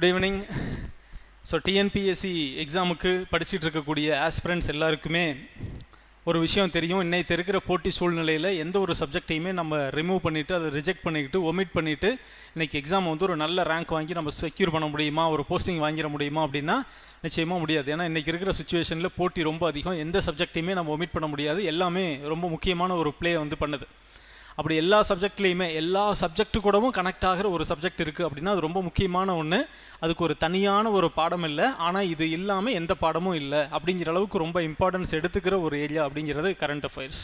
Good evening. So TNPSC எக்ஸாமுக்கு படிச்சுட்டு இருக்கக்கூடிய ஆஸ்பிரண்ட்ஸ் எல்லாருக்குமே ஒரு விஷயம் தெரியும். இன்னைக்கு இருக்கிற போட்டி சூழ்நிலையில் எந்த ஒரு சப்ஜெக்டையுமே நம்ம ரிமூவ் பண்ணிவிட்டு அதை ரிஜெக்ட் பண்ணிக்கிட்டு ஒமிட் பண்ணிவிட்டு இன்றைக்கி எக்ஸாம் வந்து ஒரு நல்ல ரேங்க் வாங்கி நம்ம செக்யூர் பண்ண முடியுமா, ஒரு போஸ்டிங் வாங்கிட முடியுமா அப்படின்னா நிச்சயமாக முடியாது. ஏன்னா இன்றைக்கி இருக்கிற சுச்சுவேஷனில் போட்டி ரொம்ப அதிகம். எந்த சப்ஜெக்டையுமே நம்ம ஒமிட் பண்ண முடியாது. எல்லாமே ரொம்ப முக்கியமான ஒரு ப்ளே வந்து பண்ணுது. அப்படி எல்லா சப்ஜெக்ட்லேயுமே எல்லா சப்ஜெக்ட்டு கூடவும் கனெக்ட் ஆகிற ஒரு சப்ஜெக்ட் இருக்குது அப்படின்னா அது ரொம்ப முக்கியமான ஒன்று. அதுக்கு ஒரு தனியான ஒரு பாடம் இல்லை, ஆனால் இது இல்லாமல் எந்த பாடமும் இல்லை அப்படிங்கிற அளவுக்கு ரொம்ப இம்பார்ட்டன்ஸ் எடுத்துக்கிற ஒரு ஏரியா அப்படிங்கிறது கரண்ட் அஃபேர்ஸ்.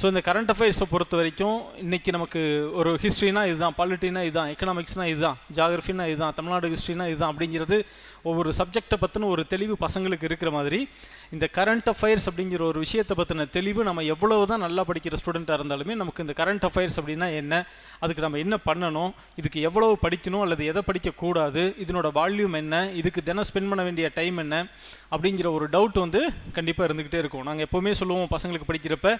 ஸோ இந்த கரண்ட் அஃபேர்ஸை பொறுத்த வரைக்கும் இன்றைக்கி நமக்கு ஒரு ஹிஸ்ட்ரினா இதுதான், பாலிட்டினா இதுதான், எக்கனாமிக்ஸ்னால் இதுதான், ஜியாகிரஃபினா இதுதான், தமிழ்நாடு ஹிஸ்ட்ரினா இதுதான் அப்படிங்கிறது ஒவ்வொரு சப்ஜெக்டை பற்றின ஒரு தெளிவு பசங்களுக்கு இருக்கிற மாதிரி இந்த கரண்ட் அஃபேர்ஸ் அப்படிங்கிற ஒரு விஷயத்தை பற்றின தெளிவு நம்ம எவ்வளவு தான் நல்லா படிக்கிற ஸ்டூடெண்ட்டாக இருந்தாலுமே நமக்கு இந்த கரண்ட் அஃபேர்ஸ் அப்படின்னா என்ன, அதுக்கு நம்ம என்ன பண்ணணும், இதுக்கு எவ்வளவு படிக்கணும் அல்லது எதை படிக்கக்கூடாது, இதனோட வால்யூம் என்ன, இதுக்கு தினம் ஸ்பெண்ட் பண்ண வேண்டிய டைம் என்ன அப்படிங்கிற ஒரு டவுட் வந்து கண்டிப்பாக இருந்துக்கிட்டே இருக்கும். நாங்கள் எப்போவுமே சொல்லுவோம் பசங்களுக்கு படிக்கிறப்ப,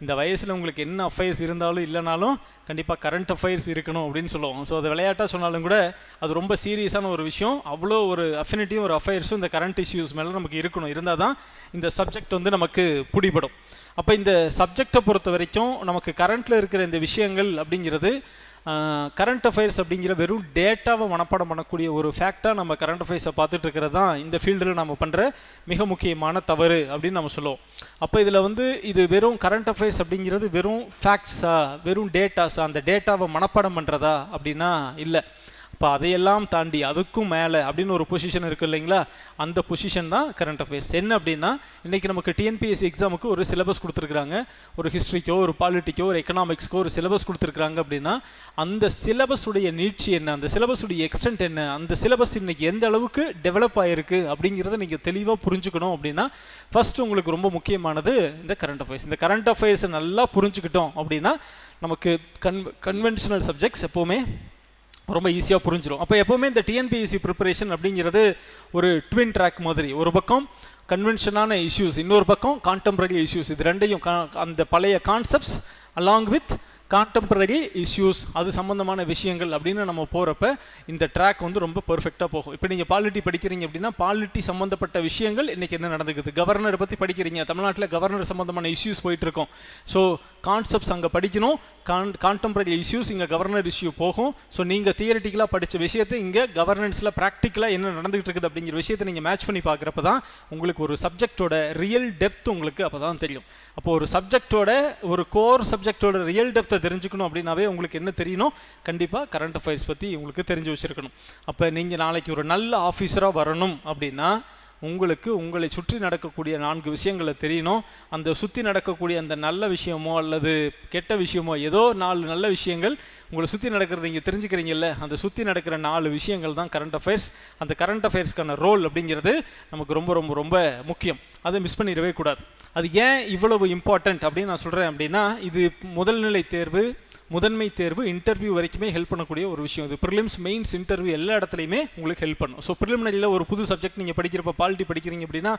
இந்த வயசில் உங்களுக்கு என்ன அஃபேர்ஸ் இருந்தாலும் இல்லைனாலும் கண்டிப்பாக கரண்ட் அஃபேர்ஸ் இருக்கணும் அப்படின்னு சொல்லுவோம். ஸோ அது விளையாட்டாக சொன்னாலும் கூட அது ரொம்ப சீரியஸான ஒரு விஷயம். அவ்வளோ ஒரு அஃபினிட்டியும் ஒரு அஃபேர்ஸும் இந்த கரண்ட் இஷ்யூஸ் மேலே நமக்கு இருக்கணும். இருந்தால் தான் இந்த சப்ஜெக்ட் வந்து நமக்கு பிடிபடும். அப்போ இந்த சப்ஜெக்டை பொறுத்த வரைக்கும் நமக்கு கரண்ட்டில் இருக்கிற இந்த விஷயங்கள் அப்படிங்கிறது கரண்ட் அஃபேர்ஸ் அப்படிங்கிற வெறும் டேட்டாவை மனப்பாடம் பண்ணக்கூடிய ஒரு ஃபேக்டாக நம்ம கரண்ட் அஃபேர்ஸை பார்த்துட்டு இருக்கிறது தான் இந்த ஃபீல்டில் நம்ம பண்ணுற மிக முக்கியமான தவறு அப்படின்னு நம்ம சொல்லுவோம். அப்போ இதில் வந்து இது வெறும் கரண்ட் அஃபேர்ஸ் அப்படிங்கிறது வெறும் ஃபேக்ட்ஸா, வெறும் டேட்டாஸா, அந்த டேட்டாவை மனப்பாடம் பண்ணுறதா அப்படின்னா இல்லை. இப்போ அதையெல்லாம் தாண்டி அதுக்கும் மேலே அப்படின்னு ஒரு பொசிஷன் இருக்குது இல்லைங்களா, அந்த பொசிஷன் தான் கரண்ட் அஃபேர்ஸ். என்ன அப்படின்னா இன்றைக்கி நமக்கு டிஎன்பிஎஸ்சி எக்ஸாமுக்கு ஒரு சிலபஸ் கொடுத்துருக்குறாங்க. ஒரு ஹிஸ்ட்ரிக்கோ ஒரு பாலிட்டிக்கோ ஒரு எக்கனாமிக்ஸ்க்கோ ஒரு சிலபஸ் கொடுத்துருக்குறாங்க அப்படின்னா அந்த சிலபஸுடைய நீட்சி என்ன, அந்த சிலபஸுடைய எக்ஸ்டென்ட் என்ன, அந்த சிலபஸ் இன்றைக்கி எந்த அளவுக்கு டெவலப் ஆகிருக்கு அப்படிங்கிறத நீங்கள் தெளிவாக புரிஞ்சுக்கணும். அப்படின்னா ஃபஸ்ட்டு உங்களுக்கு ரொம்ப முக்கியமானது இந்த கரண்ட் அஃபேர்ஸ். இந்த கரண்ட் அஃபேர்ஸை நல்லா புரிஞ்சுக்கிட்டோம் அப்படின்னா நமக்கு கன்வென்ஷனல் சப்ஜெக்ட்ஸ் எப்போவுமே ரொம்ப ஈஸியாக புரிஞ்சிடும். அப்போ எப்போவுமே இந்த டிஎன்பிஎஸ்சி ப்ரிப்பரேஷன் அப்படிங்கிறது ஒரு ட்வின் ட்ராக் மாதிரி. ஒரு பக்கம் கன்வென்ஷனான இஷ்யூஸ், இன்னொரு பக்கம் கான்டெம்பரரி இஷ்யூஸ். இது ரெண்டையும் அந்த பழைய concepts along with contemporary issues, அது சம்மந்தமான விஷயங்கள் அப்படின்னு நம்ம போகிறப்ப இந்த ட்ராக் வந்து ரொம்ப பர்ஃபெக்டாக போகும். இப்போ நீங்கள் பாலிட்டி படிக்கிறீங்க அப்படின்னா பாலிட்டி சம்மந்தப்பட்ட விஷயங்கள் இன்றைக்கி என்ன நடந்துக்குது, கவர்னரை பற்றி படிக்கிறீங்க, தமிழ்நாட்டில் கவர்னர் சம்மந்தமான இஷ்யூஸ் போயிட்டுருக்கோம். ஸோ கான்செப்ட்ஸ் அங்கே படிக்கணும், கான்டெம்பரரி இஷ்யூஸ் இங்கே கவர்னர் இஷ்யூ போகும். ஸோ நீங்கள் தியரிட்டிக்கலாக படித்த விஷயத்தை இங்கே கவர்னன்ஸில் ப்ராக்டிக்கலாக என்ன நடந்துகிட்டு இருக்குது அப்படிங்கிற விஷயத்தை நீங்கள் மேட்ச் பண்ணி பார்க்குறப்ப தான் உங்களுக்கு ஒரு சப்ஜெக்டோட ரியல் டெப்த் உங்களுக்கு அப்போ தான் தெரியும். அப்போ ஒரு சப்ஜெக்டோட ஒரு கோர் சப்ஜெக்டோட ரியல் டெப்த்தை தெரிஞ்சுக்கணும் அப்படின்னாவே உங்களுக்கு என்ன தெரியணும், கண்டிப்பாக கரண்ட் அஃபேர்ஸ் பற்றி உங்களுக்கு தெரிஞ்சு வச்சுருக்கணும். அப்போ நீங்கள் நாளைக்கு ஒரு நல்ல ஆஃபீஸராக வரணும் அப்படின்னா உங்களுக்கு உங்களை சுற்றி நடக்கக்கூடிய 4 விஷயங்களை தெரியணும். அந்த சுற்றி நடக்கக்கூடிய அந்த நல்ல விஷயமோ அல்லது கெட்ட விஷயமோ ஏதோ 4 நல்ல விஷயங்கள் உங்களை சுற்றி நடக்கிறது நீங்கள் தெரிஞ்சுக்கிறீங்கல்ல, அந்த சுற்றி நடக்கிற 4 விஷயங்கள் தான் கரண்ட் அஃபேர்ஸ். அந்த கரண்ட் அஃபேர்ஸ்க்கான ரோல் அப்படிங்கிறது நமக்கு ரொம்ப ரொம்ப ரொம்ப முக்கியம். அதை மிஸ் பண்ணிடவே கூடாது. அது ஏன் இவ்வளவு இம்பார்ட்டண்ட் அப்படின்னு நான் சொல்கிறேன் அப்படின்னா இது முதல்நிலை தேர்வு, முதன்மை தேர்வு, இன்டர்வியூ வரைக்குமே ஹெல்ப் பண்ணக்கூடிய ஒரு விஷயம். இது ப்ரிலிம்ஸ், மெயின்ஸ், இன்டர்வியூ எல்லா இடத்துலையுமே உங்களுக்கு ஹெல்ப் பண்ணும். ஸோ ப்ரிலிமினரியில் ஒரு புது சப்ஜெக்ட் நீங்கள் படிக்கிறப்ப பாலிட்டி படிக்கிறீங்க அப்படின்னா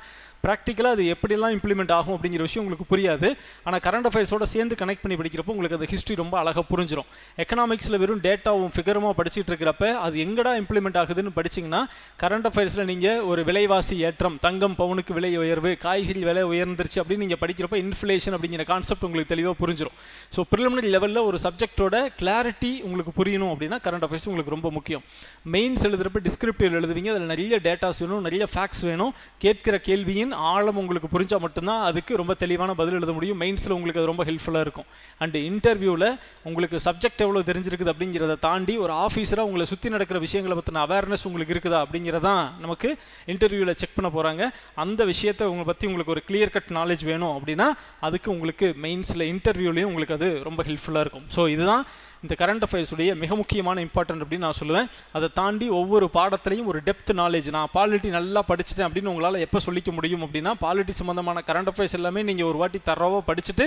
ப்ராக்டிக்கலாக அது எப்படிலாம் இம்ப்ளிமெண்ட் ஆகும் அப்படிங்கிற விஷயம் உங்களுக்கு புரியாது. ஆனால் கரண்ட் அஃபேர்ஸோட சேர்ந்து கனெக்ட் பண்ணி படிக்கிறப்போ உங்களுக்கு அந்த ஹிஸ்ட்ரி ரொம்ப அழகாக புரிஞ்சிடும். எக்கனாமிக்ஸில் வெறும் டேட்டாவும் ஃபிகருமாக படிச்சுட்டு இருக்கிறப்ப அது எங்கடா இம்ப்ளிமெண்ட் ஆகுதுன்னு படிச்சிங்கன்னா கரண்ட் அஃபேர்ஸில் நீங்கள் ஒரு விலைவாசி ஏற்றம், தங்கம் பவுனுக்கு விலை உயர்வு, காய்கறி விலை உயர்ந்துருச்சு அப்படின்னு நீங்கள் படிக்கிறப்ப இன்ஃப்ளேஷன் அப்படிங்கிற கான்செப்ட் உங்களுக்கு தெளிவாக புரிஞ்சிடும். ஸோ ப்ரிலிமினரி லெவலில் ஒரு சப்ஜெக்டோட கிளாரிட்டி உங்களுக்கு புரியணும் அப்படின்னா கரண்ட் அஃபேர்ஸ் உங்களுக்கு ரொம்ப முக்கியம். மெயின்ஸ் எழுதுறப்ப டிஸ்கிரிப்டிவ் எழுதுவீங்க, அதில் நிறைய டேட்டாஸ் வேணும், நிறைய ஃபேக்ட்ஸ் வேணும். கேட்கிற கேள்வியின் ஆழம் உங்களுக்கு புரிஞ்சால் மட்டும்தான் அதுக்கு ரொம்ப தெளிவான பதில் எழுத முடியும். மெயின்ஸில் உங்களுக்கு அது ரொம்ப ஹெல்ப்ஃபுல்லாக இருக்கும். அண்ட் இன்டர்வியூவில் உங்களுக்கு சப்ஜெக்ட் எவ்வளோ தெரிஞ்சிருக்குது அப்படிங்கிறத தாண்டி ஒரு ஆஃபீஸராக உங்களை சுற்றி நடக்கிற விஷயங்களை பற்றின அவேர்னஸ் உங்களுக்கு இருக்குதா அப்படிங்கிறதான் நமக்கு இன்டர்வியூவில் செக் பண்ண போகிறாங்க. அந்த விஷயத்தை உங்களை பற்றி உங்களுக்கு ஒரு கிளியர் கட் நாலேஜ் வேணும் அப்படின்னா அதுக்கு உங்களுக்கு மெயின்ஸில் இன்டர்வியூலையும் உங்களுக்கு அது ரொம்ப ஹெல்ப்ஃபுல்லாக இருக்கும். ஸோ இதுதான் இந்த கரண்ட் அஃபேர்ஸுடைய மிக முக்கியமான இம்பார்ட்டன்ட் அப்படின்னு நான் சொல்லுவேன். அதை தாண்டி ஒவ்வொரு பாடத்துலையும் ஒரு டெப்த் நாலேஜ், நான் பாலிட்டி நல்லா படிச்சுட்டேன் அப்படின்னு உங்களால் எப்போ சொல்லிக்க முடியும் அப்படின்னா பாலிட்டி சம்மந்தமான கரண்ட் அஃபேர்ஸ் எல்லாமே நீங்கள் ஒரு வாட்டி தரவாக படிச்சுட்டு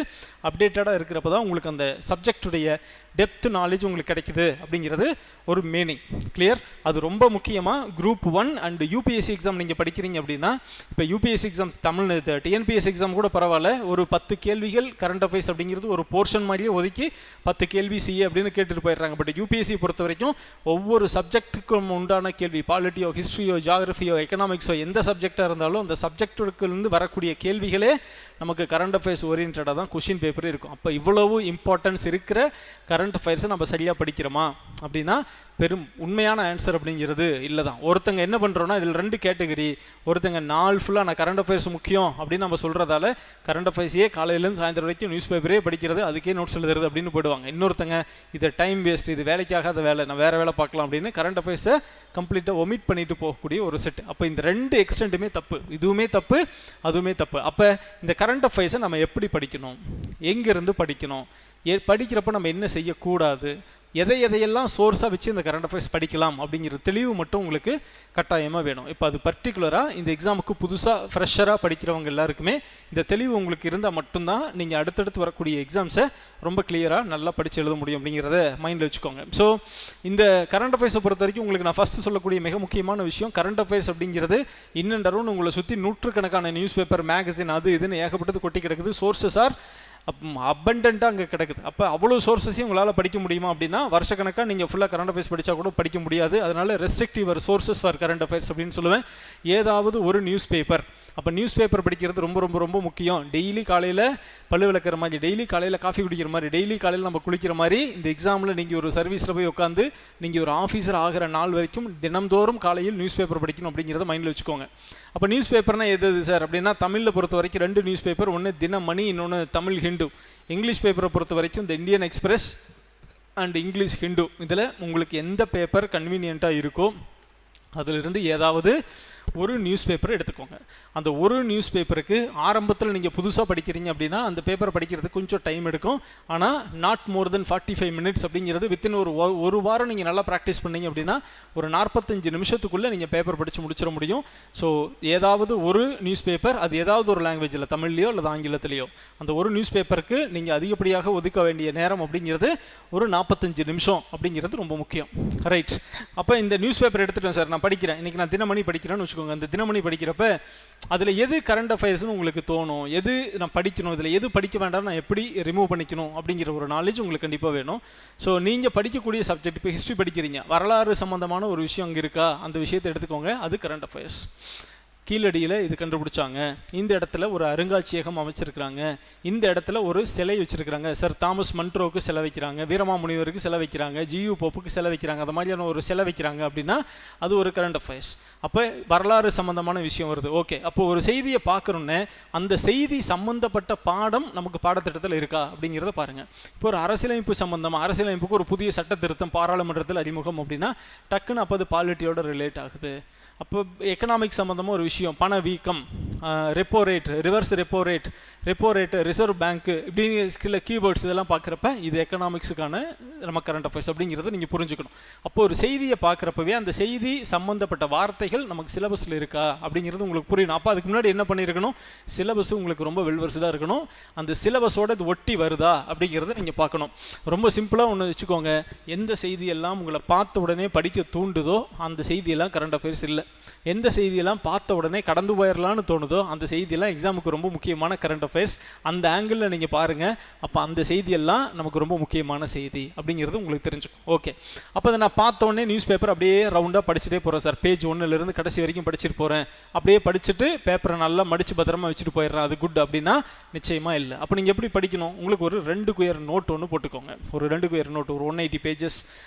அப்டேட்டடாக இருக்கிறப்ப தான் உங்களுக்கு அந்த சப்ஜெக்டுடைய டெப்த் நாலேஜ் உங்களுக்கு கிடைக்குது அப்படிங்கிறது ஒரு மீனிங். கிளியர்? அது ரொம்ப முக்கியமாக குரூப் 1 அண்ட் யூபிஎஸ்சி எக்ஸாம் நீங்கள் படிக்கிறீங்க அப்படின்னா, இப்போ UPSC exam Tamil TNPSC exam கூட பரவாயில்ல, ஒரு 10 கேள்விகள் கரண்ட் அஃபேர்ஸ் அப்படிங்கிறது ஒரு போர்ஷன் மாதிரியே ஒதுக்கி 10 கேள்வி சி அப்படின்னு கேட்டுட்டு போயிடுறாங்க. பட் யூபிஎஸ்சி பொறுத்த வரைக்கும் ஒவ்வொரு சப்ஜெக்ட்டுக்கும் உண்டான கேள்வி, பாலிட்டியோ, ஹிஸ்ட்ரியோ, ஜியாகிரஃபியோ, எக்கனாமிக்ஸோ, எந்த சப்ஜெக்டாக இருந்தாலும் அந்த சப்ஜெக்டுலேருந்து வரக்கூடிய கேள்விகளே நமக்கு கரண்ட் அஃபேர்ஸ் ஓரியன்டாக தான் கொஷின் பேப்பர் இருக்கும். அப்போ இவ்வளவு இம்பார்ட்டன்ஸ் இருக்கிற கரண்ட் அஃபேர்ஸை நம்ம சரியாக படிக்கிறோமா அப்படின்னா பெரும் உண்மையான ஆன்சர் அப்படிங்கிறது இல்லை தான். ஒருத்தங்க என்ன பண்ணுறோன்னா இதில் 2 கேட்டகரி. ஒருத்தங்க நாள் ஃபுல்லாக நான் கரண்ட் அஃபேர்ஸ் முக்கியம் அப்படின்னு நம்ம சொல்கிறதால கரண்ட் அஃபேர்ஸையே காலையிலேருந்து சாயந்தரம் வரைக்கும் நியூஸ் பேப்பரே படிக்கிறது, அதுக்கே நோட்ஸ் எழுதுறது அப்படின்னு போயிடுவாங்க. இன்னொருத்தங்க இதை டைம் வேஸ்ட், இது வேலைக்காகாத வேலை, நான் வேறு வேலை பார்க்கலாம் அப்படின்னு கரண்ட் அஃபேர்ஸை கம்ப்ளீட்டாக ஒமிட் பண்ணிட்டு போகக்கூடிய ஒரு செட். அப்போ இந்த 2 எக்ஸ்டெண்ட்டுமே தப்பு, இதுவுமே தப்பு, அதுவுமே தப்பு. அப்போ இந்த கரண்ட் அஃபேர்ஸை நம்ம எப்படி படிக்கணும், எங்கேருந்து படிக்கணும், படிக்கிறப்ப நம்ம என்ன செய்யக்கூடாது, எதையெல்லாம் சோர்ஸாக வச்சு இந்த கரண்ட் அஃபேர்ஸ் படிக்கலாம் அப்படிங்கிற தெளிவு மட்டும் உங்களுக்கு கட்டாயமாக வேணும். இப்போ அது பர்டிகுலராக இந்த எக்ஸாமுக்கு புதுசாக ஃப்ரெஷராக படிக்கிறவங்க எல்லாருக்குமே இந்த தெளிவு உங்களுக்கு இருந்தால் மட்டும்தான் நீங்கள் அடுத்தடுத்து வரக்கூடிய எக்ஸாம்ஸை ரொம்ப கிளியராக நல்லா படித்து எழுத முடியும் அப்படிங்கிறத மைண்டில் வச்சுக்கோங்க. ஸோ இந்த கரண்ட் அஃபேர்ஸை பொறுத்த வரைக்கும் உங்களுக்கு நான் ஃபஸ்ட்டு சொல்லக்கூடிய மிக முக்கியமான விஷயம், கரண்ட் அஃபேர்ஸ் அப்படிங்கிறது இன்னண்டரும் உங்களை சுற்றி நூற்றுக்கணக்கான நியூஸ் பேப்பர், மேகசின், அது இதுன்னு ஏகப்பட்டது கொட்டி கிடக்குது. சோர்ஸஸ் ஆர் அபண்டண்ட்டாக அங்கே கிடக்குது. அப்போ அவ்வளோ சோர்ஸஸையும் உங்களால் படிக்க முடியுமா அப்படின்னா வருஷக்கணக்காக நீங்கள் ஃபுல்லாக கரண்ட் அஃபேர்ஸ் படித்தா கூட படிக்க முடியாது. அதனால் restrictive sources for current affairs அப்படின்னு சொல்லுவேன். ஏதாவது ஒரு நியூஸ் பேப்பர், அப்போ நியூஸ் பேப்பர் படிக்கிறது ரொம்ப ரொம்ப ரொம்ப முக்கியம். டெய்லி காலையில் பல்லு விளக்குற மாதிரி, டெய்லி காலையில் காஃபி குடிக்கிற மாதிரி, டெய்லி காலையில் நம்ம குளிக்கிற மாதிரி இந்த எக்ஸாமில் நீங்கள் ஒரு சர்வீஸில் போய் உட்காந்து நீங்கள் ஒரு ஆஃபீஸர் ஆகிற நாள் வரைக்கும் தினம்தோறும் காலையில் நியூஸ் பேப்பர் படிக்கணும் அப்படிங்கிறத மைண்டில் வச்சுக்கோங்க. அப்போ நியூஸ் பேப்பர்னால் எது சார் அப்படின்னா தமிழில் பொறுத்த வரைக்கும் 2 நியூஸ் பேப்பர், ஒன்று தினமணி, இன்னொன்று தமிழ் ஹிந்து. இங்கிலீஷ் பேப்பரை பொறுத்த வரைக்கும் இந்த Indian express and English Hindu. இதில் உங்களுக்கு எந்த பேப்பர் கன்வீனியண்ட்டாக இருக்கோ அதிலிருந்து ஏதாவது ஒரு நியூஸ் பேப்பர் எடுத்துக்கோங்க. அந்த ஒரு நியூஸ் பேப்பருக்கு ஆரம்பத்தில் நீங்கள் புதுசாக படிக்கிறீங்க அப்படின்னா அந்த பேப்பரை படிக்கிறதுக்கு கொஞ்சம் டைம் எடுக்கும். ஆனால் நாட் மோர் தென் 45 மினிட்ஸ் அப்படிங்கிறது வித்தின் ஒரு வாரம் நீங்கள் நல்லா ப்ராக்டிஸ் பண்ணீங்க அப்படின்னா ஒரு 45 நிமிஷத்துக்குள்ளே நீங்கள் பேப்பர் படித்து முடிச்சிட முடியும். ஸோ ஏதாவது ஒரு நியூஸ் பேப்பர், அது ஏதாவது ஒரு லாங்குவேஜில், தமிழ்லையோ அல்லது ஆங்கிலத்திலையோ, அந்த ஒரு நியூஸ் பேப்பருக்கு நீங்கள் அதிகப்படியாக ஒதுக்க வேண்டிய நேரம் அப்படிங்கிறது ஒரு 45 நிமிஷம் அப்படிங்கிறது ரொம்ப முக்கியம். ரைட். அப்போ இந்த நியூஸ் பேப்பர் எடுத்துட்டேன் சார், நான் படிக்கிறேன், இன்றைக்கி நான் தினமணி படிக்கிறேன்னு வச்சுக்கோங்க. அந்த தினமணி படிக்கிறப்ப அதில் எது கரண்ட் அஃபேர்ஸ்னு உங்களுக்கு தோணும், எது நான் படிக்கணும், இதில் எது படிக்க வேண்டாம், நான் எப்படி ரிமூவ் பண்ணிக்கணும் அப்படிங்கிற ஒரு நாலேஜ் உங்களுக்கு கண்டிப்பாக வேணும். ஸோ நீங்கள் படிக்கக்கூடிய சப்ஜெக்ட், இப்போ ஹிஸ்ட்ரி படிக்கிறீங்க, வரலாறு சம்மந்தமான ஒரு விஷயம் அங்கே இருக்கா, அந்த விஷயத்தை எடுத்துக்கோங்க, அது கரண்ட் அஃபேர்ஸ். கீழடியில் இது கண்டுபிடிச்சாங்க, இந்த இடத்துல ஒரு அருங்காட்சியகம் அமைச்சிருக்கிறாங்க, இந்த இடத்துல ஒரு சிலை வச்சுருக்கிறாங்க, சர் தாமஸ் மன்ட்ரோவுக்கு சிலை வைக்கிறாங்க, வீரமாமுனிவருக்கு சிலை வைக்கிறாங்க, ஜியு போப்புக்கு சிலை வைக்கிறாங்க, அந்த மாதிரியான ஒரு சிலை வைக்கிறாங்க அப்படின்னா அது ஒரு கரண்ட் அஃபேர்ஸ். அப்போ வரலாறு சம்மந்தமான விஷயம் வருது. ஓகே, அப்போ ஒரு செய்தியை பார்க்குறோன்னே அந்த செய்தி சம்மந்தப்பட்ட பாடம் நமக்கு பாடத்திட்டத்தில் இருக்கா அப்படிங்கிறத பாருங்கள். இப்போ ஒரு அரசியலமைப்பு சம்மந்தமாக, அரசியலமைப்புக்கு ஒரு புதிய சட்ட திருத்தம் பாராளுமன்றத்தில் அறிமுகம் அப்படின்னா டக்குன்னு அப்போ அது பாலிட்டியோட ரிலேட் ஆகுது. அப்போ எக்கனாமிக் சம்மந்தமாக ஒரு விஷயம், பணவீக்கம், repo rate, reverse repo rate, reserve பேங்க்கு, இப்படின்னு சில கீவேர்ட்ஸ் இதெல்லாம் பார்க்குறப்ப இது எக்கனாமிக்ஸுக்கான நம்ம கரண்ட் அஃபேர்ஸ் அப்படிங்கிறத நீங்கள் புரிஞ்சுக்கணும். அப்போ ஒரு செய்தியை பார்க்குறப்பவே அந்த செய்தி சம்மந்தப்பட்ட வார்த்தைகள் நமக்கு சிலபஸில் இருக்கா அப்படிங்கிறது உங்களுக்கு புரியணும். அப்போ அதுக்கு முன்னாடி என்ன பண்ணியிருக்கணும், சிலபஸ் உங்களுக்கு ரொம்ப வெல்வர்ஸ்டாக இருக்கணும், அந்த சிலபஸோட இது ஒட்டி வருதா அப்படிங்கிறத நீங்கள் பார்க்கணும். ரொம்ப சிம்பிளாக ஒன்று வச்சுக்கோங்க, எந்த செய்தியெல்லாம் உங்களை பார்த்த உடனே படிக்க தூண்டுதோ அந்த செய்தியெல்லாம் கரண்ட் அஃபேர்ஸ் இல்லை. எந்த செய்தியெல்லாம் பார்த்த உடனே கடந்து போயிடலான்னு தோணுதோ அந்த செய்தியெல்லாம் எக்ஸாமுக்கு ரொம்ப முக்கியமான கரண்ட் அஃபேர்ஸ். அந்த ஆங்கிளில் நீங்கள் பாருங்கள், அப்போ அந்த செய்தியெல்லாம் நமக்கு ரொம்ப முக்கியமான செய்தி அப்படிங்கிறது உங்களுக்கு தெரிஞ்சுக்கும். ஓகே, அப்போ அதை நான் பார்த்தோன்னே நியூஸ் பேப்பர் அப்படியே ரவுண்டாக படிச்சுட்டே போகிறேன் சார், பேஜ் 1லேருந்து கடைசி வரைக்கும் படிச்சுட்டு போகிறேன், அப்படியே படிச்சுட்டு பேப்பரை நல்லா மடித்து பத்திரமா வச்சுட்டு போயிடுறேன், அது குட் அப்படின்னா நிச்சயமாக இல்லை. அப்போ நீங்கள் எப்படி படிக்கணும், உங்களுக்கு ஒரு 2 குயர் நோட் ஒன்று போட்டுக்கோங்க. ஒரு 2 குயர் நோட்டு, ஒரு 180 பேஜஸ்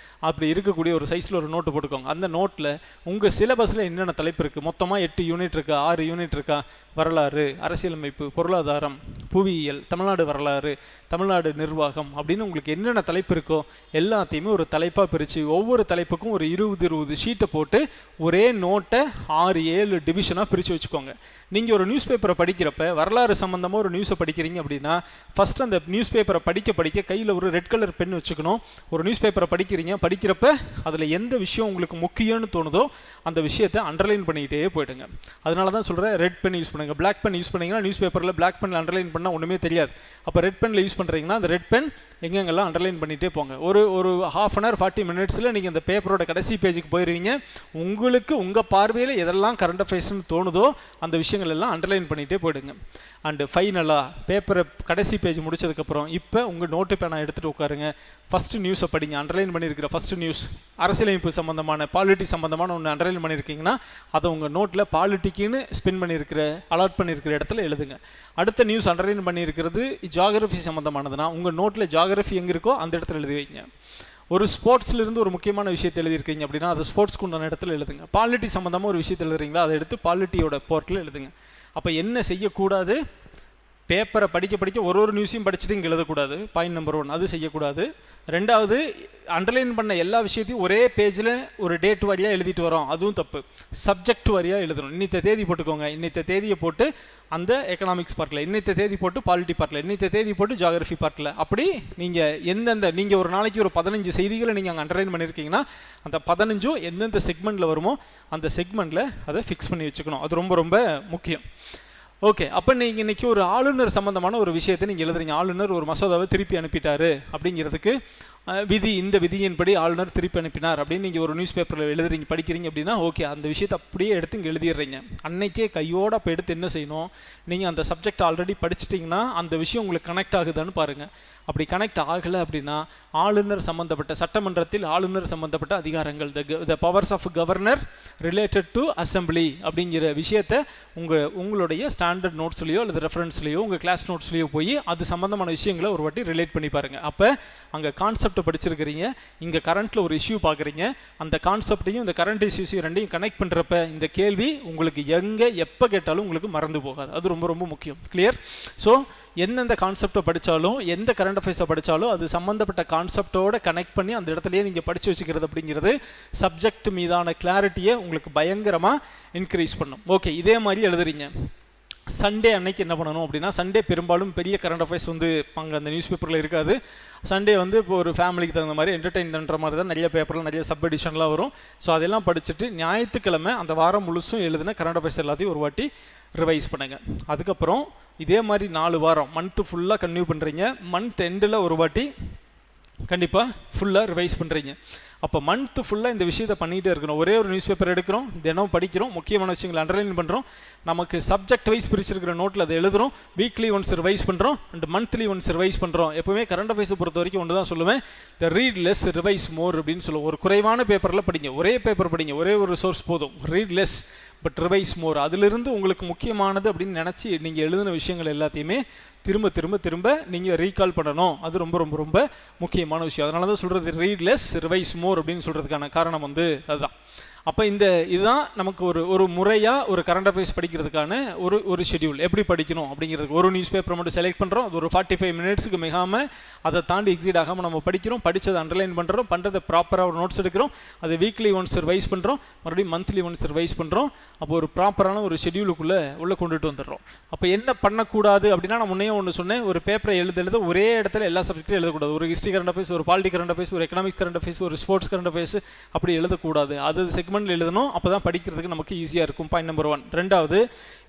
அப்படி இருக்கக்கூடிய ஒரு சைஸில் ஒரு நோட்டு போட்டுக்கோங்க. அந்த நோட்டில் உங்கள் சிலபஸில் என்னென்ன தலைப்பு இருக்குது, மொத்தமாக 8 யூனிட் இருக்கா, 6 யூனிட் இருக்கா, வரலாறு, அரசியலமைப்பு, பொருளாதாரம், புவியியல், தமிழ்நாடு வரலாறு, தமிழ்நாடு நிர்வாகம் அப்படின்னு உங்களுக்கு என்னென்ன தலைப்பு இருக்கோ எல்லாத்தையுமே ஒரு தலைப்பாக பிரித்து ஒவ்வொரு தலைப்புக்கும் ஒரு 20 ஷீட்டை போட்டு ஒரே நோட்டை 6-7 டிவிஷனாக பிரித்து வச்சுக்கோங்க. நீங்கள் ஒரு நியூஸ் பேப்பரை படிக்கிறப்ப வரலாறு சம்மந்தமாக ஒரு நியூஸை படிக்கிறீங்க அப்படின்னா ஃபஸ்ட்டு அந்த நியூஸ் பேப்பரை படிக்க கையில் ஒரு ரெட் கலர் பென் வச்சுக்கணும். ஒரு நியூஸ் பேப்பரை படிக்கிறீங்க, படிக்கிறப்ப அதில் எந்த விஷயம் உங்களுக்கு முக்கியம்னு தோணுதோ அந்த விஷயத்தை அண்டர்லைன் பண்ணிக்கிட்டே போய்டுங்க. அதனால தான் சொல்கிறேன், ரெட் பென் யூஸ் பண்ணுங்கள். பிளாக் பென் யூஸ் பண்ணிங்கன்னா நியூஸ் பேப்பரில் பிளாக் பெனில் அண்டர்லைன் பண்ணால் ஒன்றுமே தெரியாது. அப்போ ரெட் பெனில் யூஸ் பண்ணுறீங்கன்னா அந்த ரெட் பென் எங்கெங்கெல்லாம் அண்டர்லைன் பண்ணிகிட்டே போங்க. ஒரு ½ hour 40 minutesல நீங்கள் இந்த பேப்பரோட கடைசி பேஜுக்கு போயிடுவீங்க. உங்களுக்கு உங்கள் பார்வையில் எதெல்லாம் கரண்ட் அஃபேர்ஸ்னு தோணுதோ அந்த விஷயங்கள் எல்லாம் அண்டர்லைன் பண்ணிகிட்டே போயிடுங்க. அண்டு ஃபைனலாக பேப்பரை கடைசி பேஜ் முடிச்சதுக்கப்புறம் இப்போ உங்கள் நோட்டு பேனா எடுத்துகிட்டு உட்காருங்க. ஃபஸ்ட்டு நியூஸை படிங்க. அண்டர்லைன் பண்ணியிருக்கிற ஃபஸ்ட்டு நியூஸ் அரசியலமைப்பு சம்மந்தமான பாலிட்டி சம்மந்தமான ஒன்று அண்டர்லைன் பண்ணியிருக்கீங்கன்னா அதை உங்கள் நோட்டில் பாலிட்டிக்குன்னு ஸ்பெண்ட் பண்ணியிருக்கிற அலாட் பண்ணியிருக்கிற இடத்துல எழுதுங்க. அடுத்த நியூஸ் அண்டர்லைன் பண்ணியிருக்கிறது ஜியாகிரஃபி சம்மந்தமானதுன்னா உங்கள் நோட்டில் ஜியாகிரஃபி எங்கே இருக்கோ அந்த இடத்துல எழுதி வைங்க. ஒரு ஸ்போர்ட்ஸ்லேருந்து ஒரு முக்கியமான விஷயத்தை எழுதியிருக்கீங்க அப்படின்னா அது ஸ்போர்ட்ஸ்க்கு உண்டான இடத்துல எழுதுங்க. பாலிட்டி சம்மந்தமாக ஒரு விஷயத்தை எழுதுறீங்களா அதை எடுத்து பாலிட்டியோட போர்ட்டில் எழுதுங்க. அப்போ என்ன செய்யக்கூடாது, பேப்பரை படிக்க ஒரு நியூஸையும் படிச்சுட்டு இங்கே எழுதக்கூடாது. பாயிண்ட் நம்பர் 1 அது செய்யக்கூடாது. ரெண்டாவது, அண்டர்லைன் பண்ண எல்லா விஷயத்தையும் ஒரே பேஜில் ஒரு டேட் வாரியாக எழுதிட்டு வரோம், அதுவும் தப்பு. சப்ஜெக்ட் வாரியாக எழுதணும். இன்னித்த தேதி போட்டுக்கோங்க. இன்னித்த தேதியை போட்டு அந்த எக்கனாமிக்ஸ் பார்ட்டில், இன்னித்த தேதி போட்டு பாலிட்டி பார்ட்டில், இன்னித்த தேதி போட்டு ஜியாகிரஃபி பார்ட்டில். அப்படி நீங்கள் நீங்கள் ஒரு நாளைக்கு ஒரு 15 செய்திகளை நீங்கள் அங்கே அண்டர்லைன் பண்ணியிருக்கீங்கன்னா அந்த 15 எந்தெந்த செக்மெண்ட்டில் வருமோ அந்த செக்மெண்ட்டில் அதை ஃபிக்ஸ் பண்ணி வச்சுக்கணும். அது ரொம்ப ரொம்ப முக்கியம். ஓகே, அப்போ நீங்கள் இன்றைக்கி ஒரு ஆளுநர் சம்மந்தமான ஒரு விஷயத்தை நீங்கள் எழுதுறீங்க. ஆளுநர் ஒரு மசோதாவை திருப்பி அனுப்பிட்டாரு அப்படிங்கிறதுக்கு இந்த விதியின்படி ஆளுநர் திருப்பி அனுப்பினார் அப்படின்னு நீங்கள் ஒரு நியூஸ் பேப்பரில் எழுதுறீங்க, படிக்கிறீங்க அப்படின்னா ஓகே, அந்த விஷயத்தை அப்படியே எடுத்து இங்கே எழுதிடுறீங்க. அன்னைக்கே கையோடு அப்போ எடுத்து என்ன செய்யணும், நீங்கள் அந்த சப்ஜெக்ட் ஆல்ரெடி படிச்சிட்டிங்கன்னா அந்த விஷயம் உங்களுக்கு கனெக்ட் ஆகுதான்னு பாருங்கள். அப்படி கனெக்ட் ஆகலை அப்படின்னா ஆளுநர் சம்மந்தப்பட்ட சட்டமன்றத்தில் ஆளுநர் சம்மந்தப்பட்ட அதிகாரங்கள், the powers of governor related to assembly அப்படிங்கிற விஷயத்தை உங்களுடைய ஸ்டாண்டர்ட் நோட்ஸ்லையோ அல்லது ரெஃபரன்ஸ்லையோ உங்கள் கிளாஸ் நோட்ஸ்லையோ போய் அது சம்மந்தமான விஷயங்களை ஒரு வாட்டி ரிலேட் பண்ணி பாருங்கள். அப்போ அங்கே கான்செப்ட் படிச்சிருக்கிறீங்க, இங்கே கரண்ட்டில் ஒரு இஷ்யூ பார்க்குறீங்க, அந்த கான்செப்டையும் இந்த கரண்ட் இஷ்யூஸையும் ரெண்டையும் கனெக்ட் பண்ணுறப்ப இந்த கேள்வி உங்களுக்கு எங்கே எப்போ கேட்டாலும் உங்களுக்கு மறந்து போகாது. அது ரொம்ப ரொம்ப முக்கியம். கிளியர்? ஸோ எந்தெந்த கான்செப்டை படித்தாலும் எந்த கரண்ட் அஃபேர்ஸை படித்தாலும் அது சம்மந்தப்பட்ட கான்செப்டோட கனெக்ட் பண்ணி அந்த இடத்துலையே நீங்கள் படித்து வச்சுக்கிறது அப்படிங்கிறது சப்ஜெக்ட் மீதான கிளாரிட்டியை உங்களுக்கு பயங்கரமாக இன்க்ரீஸ் பண்ணும். ஓகே, இதே மாதிரி எழுதுறீங்க. சண்டே அன்னைக்கு என்ன பண்ணணும் அப்படின்னா, சண்டே பெரும்பாலும் பெரிய கரண்ட் அஃபேர்ஸ் அங்கே அந்த நியூஸ் பேப்பரில் இருக்காது. சண்டே இப்போ ஒரு ஃபேமிலிக்கு தகுந்த மாதிரி என்டர்டெயின் பண்ணுற மாதிரி தான் நிறைய பேப்பரில் நிறைய சப் எடிஷன்லாம் வரும். ஸோ அதெல்லாம் படிச்சுட்டு ஞாயிற்றுக்கிழமை அந்த வாரம் முழுசும் எழுதின கரண்ட் அஃபேர்ஸ் எல்லாத்தையும் ஒரு வாட்டி ரிவைஸ் பண்ணுங்கள். அதுக்கப்புறம் இதே மாதிரி 4 வாரம் மந்த்து ஃபுல்லாக கன்டினியூ பண்ணுறீங்க. மந்த் எண்டில் ஒரு வாட்டி கண்டிப்பாக ஃபுல்லாக ரிவைஸ் பண்ணுறீங்க. அப்போ மந்த்து ஃபுல்லாக இந்த விஷயத்தை பண்ணிகிட்டே இருக்கணும். ஒரே ஒரு நியூஸ் பேப்பர் எடுக்கிறோம், தினம் படிக்கிறோம், முக்கியமான விஷயங்களை அண்டர்லைன் பண்ணுறோம், நமக்கு சப்ஜெக்ட் வைஸ் பிரிச்சிருக்கிற நோட்டில் அதை எழுதுகிறோம், வீக்லி ஒன்ஸ் ரிவைஸ் பண்ணுறோம் அண்ட் மந்த்லி ஒன்ஸ் ரிவைஸ் பண்ணுறோம். எப்போவுமே கரண்ட் அஃபேர்ஸை பொறுத்த வரைக்கும் ஒன்று தான் சொல்லுவேன், த ரீட் லெஸ் ரிவைஸ் மோர் அப்படின்னு சொல்லுவோம். ஒரு குறைவான பேப்பரில் படிங்க, ஒரே பேப்பர் படிங்க, ஒரே ஒரு சோர்ஸ் போதும். ரீட் லெஸ் பட் ரிவைஸ் மோர். அதிலிருந்து உங்களுக்கு முக்கியமானது அப்படின்னு நினச்சி நீங்கள் எழுதின விஷயங்கள் எல்லாத்தையுமே திரும்ப திரும்ப திரும்ப நீங்கள் ரீகால் பண்ணணும். அது ரொம்ப ரொம்ப ரொம்ப முக்கியமான விஷயம். அதனால தான் சொல்கிறது ரீட் லெஸ் ரிவைஸ் மோர் அப்படின்னு சொல்கிறதுக்கான காரணம் அதுதான். அப்போ இதுதான் நமக்கு ஒரு முறையாக ஒரு கரண்ட் அஃபேர்ஸ் படிக்கிறதுக்கான ஒரு ஷெடியூல். எப்படி படிக்கணும் அப்படிங்கிறதுக்கு ஒரு நியூஸ் பேப்பரை மட்டும் செலக்ட் பண்ணுறோம், அது ஒரு 45 மினிட்ஸுக்கு மிகாமல் அதை தாண்டி எக்ஸிட் ஆகாமல் நம்ம படிக்கிறோம், படித்ததை அண்டர்லைன் பண்ணுறோம், பண்ணுறதை ப்ராப்பராக ஒரு நோட்ஸ் எடுக்கிறோம், அதை வீக்லி ஒன்ஸ் ரிவைஸ் பண்ணுறோம், மறுபடியும் மந்த்லி ஒன்ஸ் ரிவைஸ் பண்ணுறோம். அப்போ ஒரு ப்ராப்பரான ஒரு ஷெடியூலுக்குள்ளே கொண்டுட்டு வந்துடுறோம். அப்போ என்ன பண்ணக்கூடாது அப்படின்னா, நான் முன்னே ஒன்று சொன்னேன், ஒரு பேப்பரை எழுத ஒரே இடத்துல எல்லா சப்ஜெக்ட்டும் எழுதக்கூடாது. ஒரு ஹிஸ்ட்ரி கரண்ட் அஃபேர்ஸ், ஒரு பாலிட்டி கரண்ட் அஃபேர்ஸ், ஒரு எக்கனாமிக்ஸ் கரண்ட் அஃபேர்ஸ், ஒரு ஸ்போர்ட்ஸ் கரண்ட் அஃபேர்ஸ் அப்படி எழுதக்கூடாது. அது செக்மெண்ட்டில் எழுதணும். அப்போ தான் படிக்கிறதுக்கு நமக்கு ஈஸியாக இருக்கும். Point number 1. ரெண்டாவது,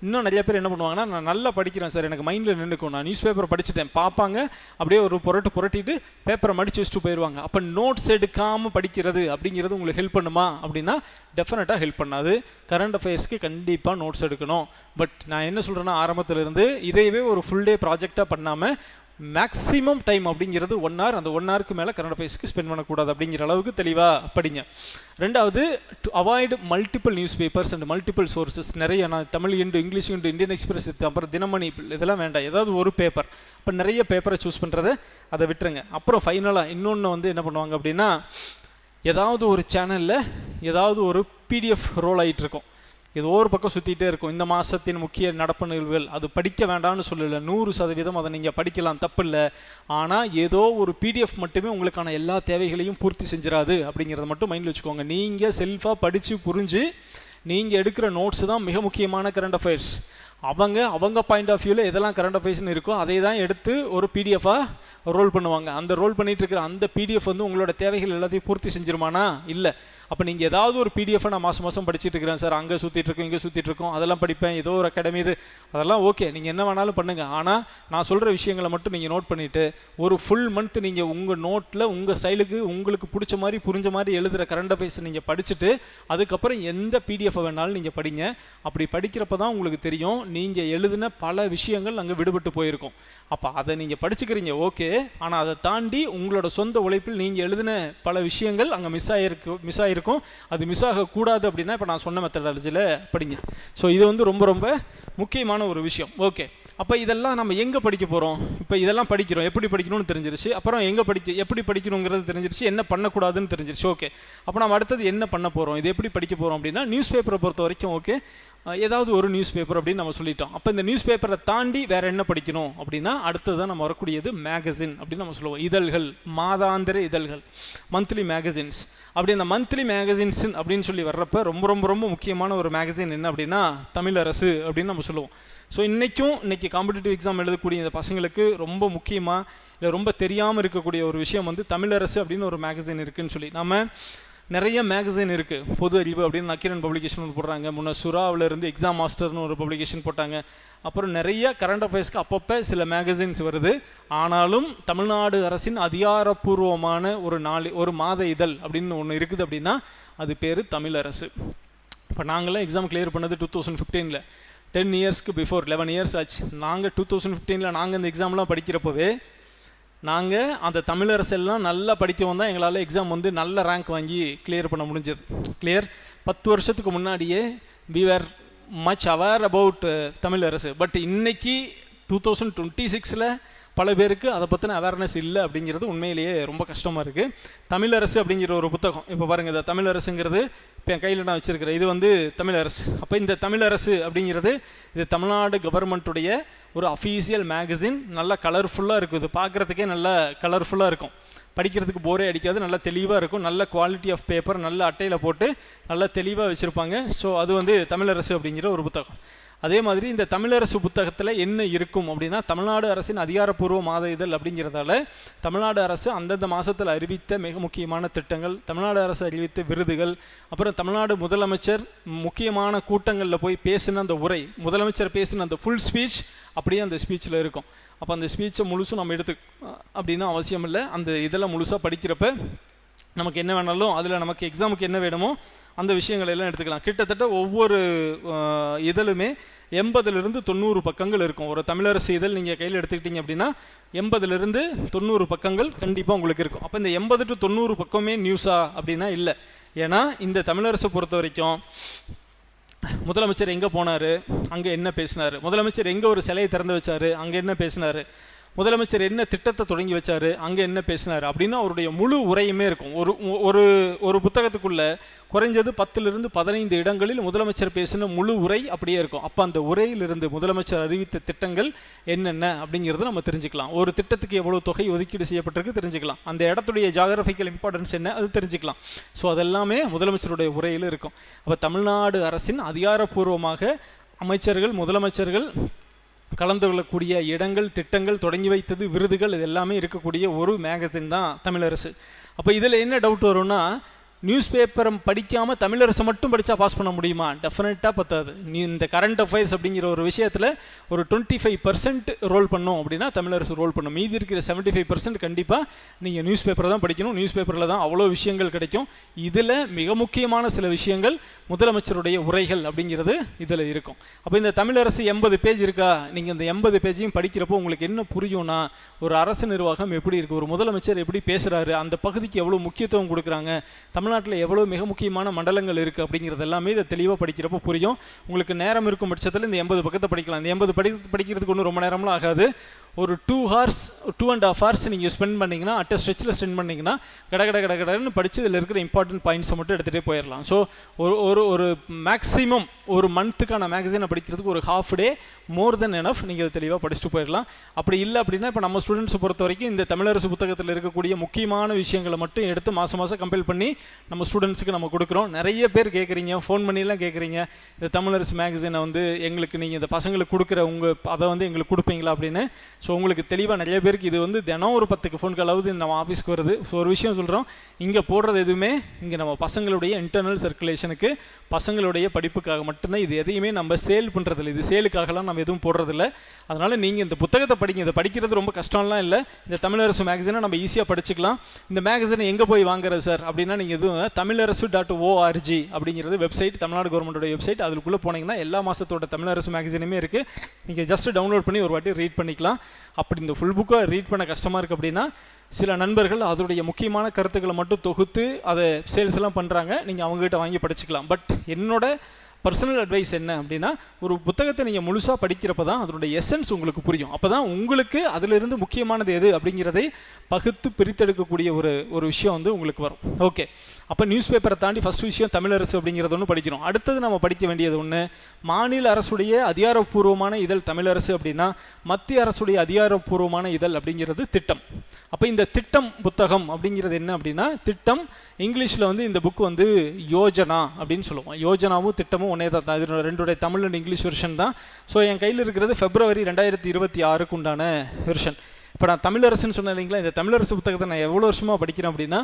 இன்னும் நிறைய பேர் என்ன பண்ணுவாங்கன்னா, நான் நல்லா படிக்கிறேன் சார், எனக்கு மைண்டில் நின்றுக்கும், நான் நியூஸ் பேப்பர் படிச்சுட்டேன் பார்ப்பாங்க, அப்படியே ஒரு புரட்டிட்டு பேப்பரை மடித்து வச்சுட்டு போயிடுவாங்க. அப்போ நோட்ஸ் எடுக்காமல் படிக்கிறது அப்படிங்கிறது உங்களுக்கு ஹெல்ப் பண்ணுமா அப்படின்னா டெஃபினட்டாக ஹெல்ப் பண்ணாது. கரண்ட் அஃபேர்ஸ்க்கு கண்டிப்பாக நோட்ஸ் எடுக்கணும். பட் நான் என்ன சொல்கிறேன்னா, ஆரம்பத்திலிருந்து இதையவே ஒரு ஃபுல் டே ப்ராஜெக்டாக பண்ணாமல் மேக்ஸிமம் டைம் அப்படிங்கிறது 1 hour, அந்த 1 hourக்கு மேலே கரண்ட் அஃபேர்ஸ்க்கு ஸ்பெண்ட் பண்ணக்கூடாது அப்படிங்கிற அளவுக்கு தெளிவாக படிங்க. ரெண்டாவது, to avoid multiple news papers and multiple sources. நிறைய நான் Tamil into English into Indian express அப்புறம் தினமணி இதெல்லாம் வேண்டாம். ஏதாவது ஒரு பேப்பர், இப்போ நிறைய பேப்பரை சூஸ் பண்ணுறதை அதை விட்டுருங்க. அப்புறம் ஃபைனலாக இன்னொன்று என்ன பண்ணுவாங்க அப்படின்னா, ஏதாவது ஒரு சேனலில் ஏதாவது ஒரு பிடிஎஃப் ரோல் ஆகிட்டு இருக்கும், ஏதோ ஒரு பக்கம் சுற்றிகிட்டே இருக்கும். இந்த மாதத்தின் முக்கிய நடப்பு நிகழ்வுகள், அது படிக்க வேண்டாம்னு சொல்லலை, 100% அதை நீங்கள் படிக்கலாம், தப்பு இல்லை. ஆனால் ஏதோ ஒரு பிடிஎஃப் மட்டுமே உங்களுக்கான எல்லா தேவைகளையும் பூர்த்தி செஞ்சிடாது அப்படிங்கிறத மட்டும் மைண்டில் வச்சுக்கோங்க. நீங்கள் செல்ஃபாக படித்து புரிஞ்சு நீங்கள் எடுக்கிற நோட்ஸ் தான் மிக முக்கியமான கரண்ட் அஃபேர்ஸ். அவங்க பாயிண்ட் ஆஃப் வியூவில் எதெல்லாம் கரண்ட் அஃபேர்ஸ்னு இருக்கோ அதை தான் எடுத்து ஒரு பிடிஎஃபாக ரோல் பண்ணுவாங்க. அந்த ரோல் பண்ணிகிட்டு இருக்கிற அந்த பிடிஎஃப் வந்து உங்களோட தேவைகள் எல்லாத்தையும் பூர்த்தி செஞ்சிருமானா? இல்லை. அப்போ நீங்கள் ஏதாவது ஒரு பிடிஎஃபை நான் மாதம் படிச்சுட்டு இருக்கிறேன் சார், அங்கே சுற்றிட்டு இருக்கோம் இங்கே சுற்றிட்டு இருக்கோம், அதெல்லாம் படிப்பேன், ஏதோ ஒரு அகாடமி இது, அதெல்லாம் ஓகே, நீங்கள் என்ன வேணாலும் பண்ணுங்கள். ஆனால் நான் சொல்கிற விஷயங்களை மட்டும் நீங்கள் நோட் பண்ணிவிட்டு ஒரு ஃபுல் மந்த் நீங்கள் உங்கள் நோட்டில் உங்கள் ஸ்டைலுக்கு உங்களுக்கு பிடிச்ச மாதிரி புரிஞ்ச மாதிரி எழுதுகிற கரண்ட் அஃபேர்ஸ் நீங்கள் படிச்சுட்டு அதுக்கப்புறம் எந்த பிடிஎஃபை வேணாலும் நீங்கள் படிங்க. அப்படி படிக்கிறப்ப தான் உங்களுக்கு தெரியும் நீங்கள் எழுதின பல விஷயங்கள் அங்கே விடுபட்டு போயிருக்கும். அப்போ அதை நீங்கள் படிச்சுக்கிறீங்க ஓகே, ஆனால் அதை தாண்டி உங்களோட சொந்த உழைப்பில் நீங்கள் எழுதின பல விஷயங்கள் அங்கே மிஸ் ஆகிருக்கும். அது மிஸ் ஆகக்கூடாது அப்படின்னா இப்போ நான் சொன்ன மெத்தடாலஜியில் படிங்க. ஸோ இது வந்து ரொம்ப ரொம்ப முக்கியமான ஒரு விஷயம். ஓகே, அப்போ இதெல்லாம் நம்ம எங்கே படிக்க போகிறோம்? இப்போ இதெல்லாம் படிக்கிறோம், எப்படி படிக்கணும்னு தெரிஞ்சிருச்சு, அப்புறம் எப்படி படிக்கணுங்கிறது தெரிஞ்சிருச்சு, என்ன பண்ணக்கூடாதுன்னு தெரிஞ்சிருச்சு. ஓகே, அப்போ நம்ம அடுத்தது என்ன பண்ண போகிறோம், இது எப்படி படிக்க போகிறோம் அப்படின்னா நியூஸ் பேப்பரை பொறுத்த வரைக்கும் ஓகே, ஏதாவது ஒரு நியூஸ் பேப்பர் அப்படின்னு நம்ம சொல்லிட்டோம். அப்போ இந்த நியூஸ் பேப்பரை தாண்டி வேறு என்ன படிக்கணும் அப்படின்னா அடுத்தது தான் நம்ம வரக்கூடியது மேகசின் அப்படின்னு நம்ம சொல்லுவோம். இதழ்கள், மாதாந்திர இதழ்கள், மந்த்லி மேகசின்ஸ். அப்படி இந்த மந்த்லி மேகசின்ஸ் அப்படின்னு சொல்லி வர்றப்ப ரொம்ப ரொம்ப ரொம்ப முக்கியமான ஒரு மேகசின் என்ன அப்படின்னா தமிழரசு அப்படின்னு நம்ம சொல்லுவோம். ஸோ இன்றைக்கி காம்படிட்டிவ் எக்ஸாம் எழுதக்கூடிய இந்த பசங்களுக்கு ரொம்ப முக்கியமாக இல்லை ரொம்ப தெரியாமல் இருக்கக்கூடிய ஒரு விஷயம் வந்து தமிழரசு அப்படின்னு ஒரு மேகசின் இருக்குதுன்னு சொல்லி. நம்ம நிறைய மேகசின் இருக்குது, பொது அறிவு அப்படின்னு நக்கீரன் பப்ளிகேஷன் ஒன்று போடுறாங்க, முன்னே சுறாவிலேருந்து எக்ஸாம் மாஸ்டர்னு ஒரு பப்ளிகேஷன் போட்டாங்க, அப்புறம் நிறைய கரண்ட் அஃபேர்ஸ்க்கு அப்பப்போ சில மேகசின்ஸ் வருது. ஆனாலும் தமிழ்நாடு அரசின் அதிகாரப்பூர்வமான ஒரு மாத இதழ் அப்படின்னு ஒன்று இருக்குது அப்படின்னா அது பேர் தமிழரசு. இப்போ நாங்களாம் எக்ஸாம் கிளியர் பண்ணது 2015, 10 இயர்ஸ்க்கு பிஃபோர், 11 இயர்ஸ் ஆச்சு. நாங்கள் 2015 நாங்கள் இந்த எக்ஸாம்லாம் படிக்கிறப்பவே நாங்கள் அந்த தமிழரசெல்லாம் நல்லா படிக்கவும் தான் எங்களால் எக்ஸாம் வந்து நல்ல ரேங்க் வாங்கி கிளியர் பண்ண முடிஞ்சது. 10 வருஷத்துக்கு முன்னாடியே we are much aware about Tamilarasu. But இன்னைக்கு 2026 பல பேருக்கு அதை பற்றின அவேர்னஸ் இல்லை அப்படிங்கிறது உண்மையிலேயே ரொம்ப கஷ்டமாக இருக்குது. தமிழரசு அப்படிங்கிற ஒரு புத்தகம் இப்போ பாருங்கள், இந்த தமிழரசுங்கிறது இப்போ என் கையில் நான் வச்சுருக்கிறேன், இது வந்து தமிழரசு. அப்போ இந்த தமிழரசு அப்படிங்கிறது இது தமிழ்நாடு கவர்மெண்ட்டுடைய ஒரு அஃபீஷியல் மேகசின். நல்லா கலர்ஃபுல்லாக இருக்கும், இது பார்க்குறதுக்கே நல்லா கலர்ஃபுல்லாக இருக்கும், படிக்கிறதுக்கு போரே அடிக்காது, நல்லா தெளிவாக இருக்கும், நல்ல குவாலிட்டி ஆஃப் பேப்பர், நல்ல அட்டையில் போட்டு நல்லா தெளிவாக வச்சுருப்பாங்க. ஸோ அது வந்து தமிழரசு அப்படிங்கிற ஒரு புத்தகம். அதே மாதிரி இந்த தமிழரசு புத்தகத்தில் என்ன இருக்கும் அப்படின்னா தமிழ்நாடு அரசின் அதிகாரப்பூர்வ மாத இதழ் அப்படிங்கிறதால தமிழ்நாடு அரசு அந்தந்த மாதத்தில் அறிவித்த மிக முக்கியமான திட்டங்கள், தமிழ்நாடு அரசு அறிவித்த விருதுகள், அப்புறம் தமிழ்நாடு முதலமைச்சர் முக்கியமான கூட்டங்களில் போய் பேசின அந்த உரை, முதலமைச்சர் பேசின அந்த ஃபுல் ஸ்பீச் அப்படியே அந்த ஸ்பீச்சில் இருக்கும். அப்போ அந்த ஸ்பீச்சை முழுசும் நம்ம எடுத்து அப்படின்னா அவசியம் இல்லை, அந்த இதெல்லாம் முழுசாக படிக்கிறப்ப நமக்கு என்ன வேணாலும் அதில் நமக்கு எக்ஸாமுக்கு என்ன வேணுமோ அந்த விஷயங்கள் எல்லாம் எடுத்துக்கலாம். கிட்டத்தட்ட ஒவ்வொரு இதழுமே 80லிருந்து 90 பக்கங்கள் இருக்கும். ஒரு தமிழரசு இதழ் நீங்கள் கையில் எடுத்துக்கிட்டீங்க அப்படின்னா 80லிருந்து 90 பக்கங்கள் கண்டிப்பாக உங்களுக்கு இருக்கும். அப்போ இந்த 80 to 90 பக்கமே நியூஸா அப்படின்னா இல்லை. ஏன்னா இந்த தமிழரசை பொறுத்த வரைக்கும் முதலமைச்சர் எங்கே போனார், அங்கே என்ன பேசினார், முதலமைச்சர் எங்கே ஒரு சிலையை திறந்து வச்சார், அங்கே என்ன பேசினார், முதலமைச்சர் என்ன திட்டத்தை தொடங்கி வச்சார், அங்கே என்ன பேசினார் அப்படின்னு அவருடைய முழு உரையுமே இருக்கும். ஒரு புத்தகத்துக்குள்ளே குறைஞ்சது 10லிருந்து 15 இடங்களில் முதலமைச்சர் பேசின முழு உரை அப்படியே இருக்கும். அப்போ அந்த உரையிலிருந்து முதலமைச்சர் அறிவித்த திட்டங்கள் என்னென்ன அப்படிங்கிறது நம்ம தெரிஞ்சுக்கலாம். ஒரு திட்டத்துக்கு எவ்வளோ தொகை ஒதுக்கீடு செய்யப்பட்டிருக்கு தெரிஞ்சுக்கலாம், அந்த இடத்துடைய ஜியாகிரபிக்கல் இம்பார்ட்டன்ஸ் என்ன அது தெரிஞ்சுக்கலாம். ஸோ அதெல்லாமே முதலமைச்சருடைய உரையில் இருக்கும். அப்போ தமிழ்நாடு அரசின் அதிகாரப்பூர்வமாக அமைச்சர்கள், முதலமைச்சர்கள் கலந்து கொள்ளக்கூடிய இடங்கள், திட்டங்கள், தொடங்கி வைத்தது, விருதுகள், இது எல்லாமே இருக்கக்கூடிய ஒரு மேகசின் தான் தமிழரசு. அப்போ இதில் என்ன டவுட் வரும்னா நியூஸ் பேப்பரை படிக்காமல் தமிழரசை மட்டும் படித்தா பாஸ் பண்ண முடியுமா? டெஃபினட்டாக பத்தாது. நீ இந்த கரண்ட் அஃபேர்ஸ் அப்படிங்கிற ஒரு விஷயத்தில் ஒரு 25% ரோல் பண்ணோம் அப்படின்னா தமிழரசு ரோல் பண்ணும். மீதி இருக்கிற 75% கண்டிப்பாக நீங்கள் நியூஸ் பேப்பரை தான் படிக்கணும். நியூஸ் பேப்பரில் தான் அவ்வளோ விஷயங்கள் கிடைக்கும். இதில் மிக முக்கியமான சில விஷயங்கள் முதலமைச்சருடைய உரைகள் அப்படிங்கிறது இதில் இருக்கும். அப்போ இந்த தமிழரசு 80 பேஜ் இருக்கா, நீங்கள் இந்த 80 பேஜையும் படிக்கிறப்போ உங்களுக்கு என்ன புரியும்னா ஒரு அரசு நிர்வாகம் எப்படி இருக்குது, ஒரு முதலமைச்சர் எப்படி பேசுகிறாரு, அந்த பகுதிக்கு எவ்வளோ முக்கியத்துவம் கொடுக்குறாங்க, தமிழ்நாட்டில் எவ்வளோ மிக முக்கியமான மண்டலங்கள் இருக்குது அப்படிங்கிறது எல்லாமே இதை தெளிவாக படிக்கிறப்போ புரியும். உங்களுக்கு நேரம் இருக்கும் பட்சத்தில் இந்த 80 பக்கத்தை படிக்கலாம். இந்த 80 படிக்கிறதுக்கு ஒன்றும் ரொம்ப நேரம்லாம் ஆகாது. ஒரு 2.5 hours நீங்கள் ஸ்பெண்ட் பண்ணிங்கன்னா, அட்ட ஸ்ட்ரெச்சில் ஸ்பெண்ட் பண்ணிங்கன்னா கடன்னு படித்து இதில் இருக்கிற இம்பார்ட்டன்ட் பாயிண்ட்ஸை மட்டும் எடுத்துகிட்டே போயிடலாம். ஸோ ஒரு மேக்ஸிமம் ஒரு மந்த்துக்கான மேகசினை படிக்கிறதுக்கு ஒரு half day மோர் தென் எனஃப் நீங்கள் தெளிவாக படிச்சுட்டு போயிடலாம். அப்படி இல்லை அப்படின்னா இப்போ நம்ம ஸ்டூடெண்ட்ஸை பொறுத்த வரைக்கும் இந்த தமிழரசு புத்தகத்தில் இருக்கக்கூடிய முக்கியமான விஷயங்களை மட்டும் எடுத்து மாதம் கம்பைல் பண்ணி நம்ம ஸ்டூடெண்ட்ஸுக்கு நம்ம கொடுக்குறோம். நிறைய பேர் கேட்குறீங்க, ஃபோன் பண்ணிலாம் கேட்குறீங்க, இந்த தமிழரசு மேகசினை வந்து எங்களுக்கு நீங்கள் இந்த பசங்களுக்கு கொடுக்குற அதை வந்து எங்களுக்கு கொடுப்பீங்களா அப்படின்னு. ஸோ உங்களுக்கு தெளிவாக நிறைய பேருக்கு இது வந்து தினம் ஒரு 10 ஃபோன் காலாவது நம்ம ஆஃபீஸ்க்கு வருது. ஸோ ஒரு விஷயம் சொல்கிறோம், இங்கே போடுறது எதுவுமே இங்கே நம்ம பசங்களுடைய இன்டர்னல் சர்க்குலேஷனுக்கு, பசங்களுடைய படிப்புக்காக மட்டும்தான். இது எதையுமே நம்ம சேல் பண்ணுறதில்ல, இது சேலுக்காகலாம் நம்ம எதுவும் போடுறதில்ல. அதனால் நீங்கள் இந்த புத்தகத்தை படிங்க. இதை படிக்கிறது ரொம்ப கஷ்டம்லாம் இல்லை. இந்த தமிழரசு மேகசினை நம்ம ஈஸியாக படிச்சுக்கலாம். இந்த மேகசினை எங்கே போய் வாங்குறது சார் அப்படின்னா, நீங்கள் எதுவும் tamilarasu.org அப்படிங்கிறது வெப்சைட், தமிழ்நாடு கவர்மெண்ட்டோட வெப்சைட். அதுக்குள்ளே போனீங்கன்னா எல்லா மாதத்தோட தமிழரசு மேகசினுமே இருக்குது. நீங்கள் ஜஸ்ட் டவுன்லோட் பண்ணி ஒரு வாட்டி ரீட் பண்ணிக்கலாம். அப்படி இந்த ஃபுல் புக்கை ரீட் பண்ண கஷ்டமாக இருக்குது அப்படின்னா, சில நண்பர்கள் அதோடைய முக்கியமான கருத்துக்களை மட்டும் தொகுத்து அதை சேல்ஸ் எல்லாம் பண்ணுறாங்க, நீங்கள் அவங்ககிட்ட வாங்கி படிச்சுக்கலாம். பட் என்னோட பர்சனல் அட்வைஸ் என்ன அப்படின்னா, ஒரு புத்தகத்தை நீங்கள் முழுசாக படிக்கிறப்ப தான் அதனுடைய எசன்ஸ் உங்களுக்கு புரியும். அப்போ தான் உங்களுக்கு அதிலிருந்து முக்கியமானது எது அப்படிங்கிறதை பகுத்து பிரித்தெடுக்கக்கூடிய ஒரு விஷயம் வந்து உங்களுக்கு வரும். ஓகே, அப்போ நியூஸ் பேப்பரை தாண்டி ஃபஸ்ட் விஷயம் தமிழரசு அப்படிங்கிறது ஒன்று படிக்கிறோம். அடுத்தது நம்ம படிக்க வேண்டியது ஒன்று, மாநில அரசுடைய அதிகாரப்பூர்வமான இதழ் தமிழரசு அப்படின்னா, மத்திய அரசுடைய அதிகாரப்பூர்வமான இதழ் அப்படிங்கிறது திட்டம். அப்போ இந்த திட்டம் புத்தகம் அப்படிங்கிறது என்ன அப்படின்னா, திட்டம் இங்கிலீஷில் வந்து இந்த புக் வந்து யோஜனா அப்படின்னு சொல்லுவோம். யோஜனாவும் திட்டமும் ஒன்றே தான், இது ரெண்டுடைய தமிழ் அண்ட் இங்கிலீஷ் வெர்ஷன் தான். ஸோ என் கையில் இருக்கிறது February 2026 உண்டான வெர்ஷன். இப்போ நான் தமிழரசுன்னு சொன்னேன் இல்லைங்களா, இந்த தமிழரசு புத்தகத்தை நான் எவ்வளோ வருஷமாக படிக்கிறேன் அப்படின்னா,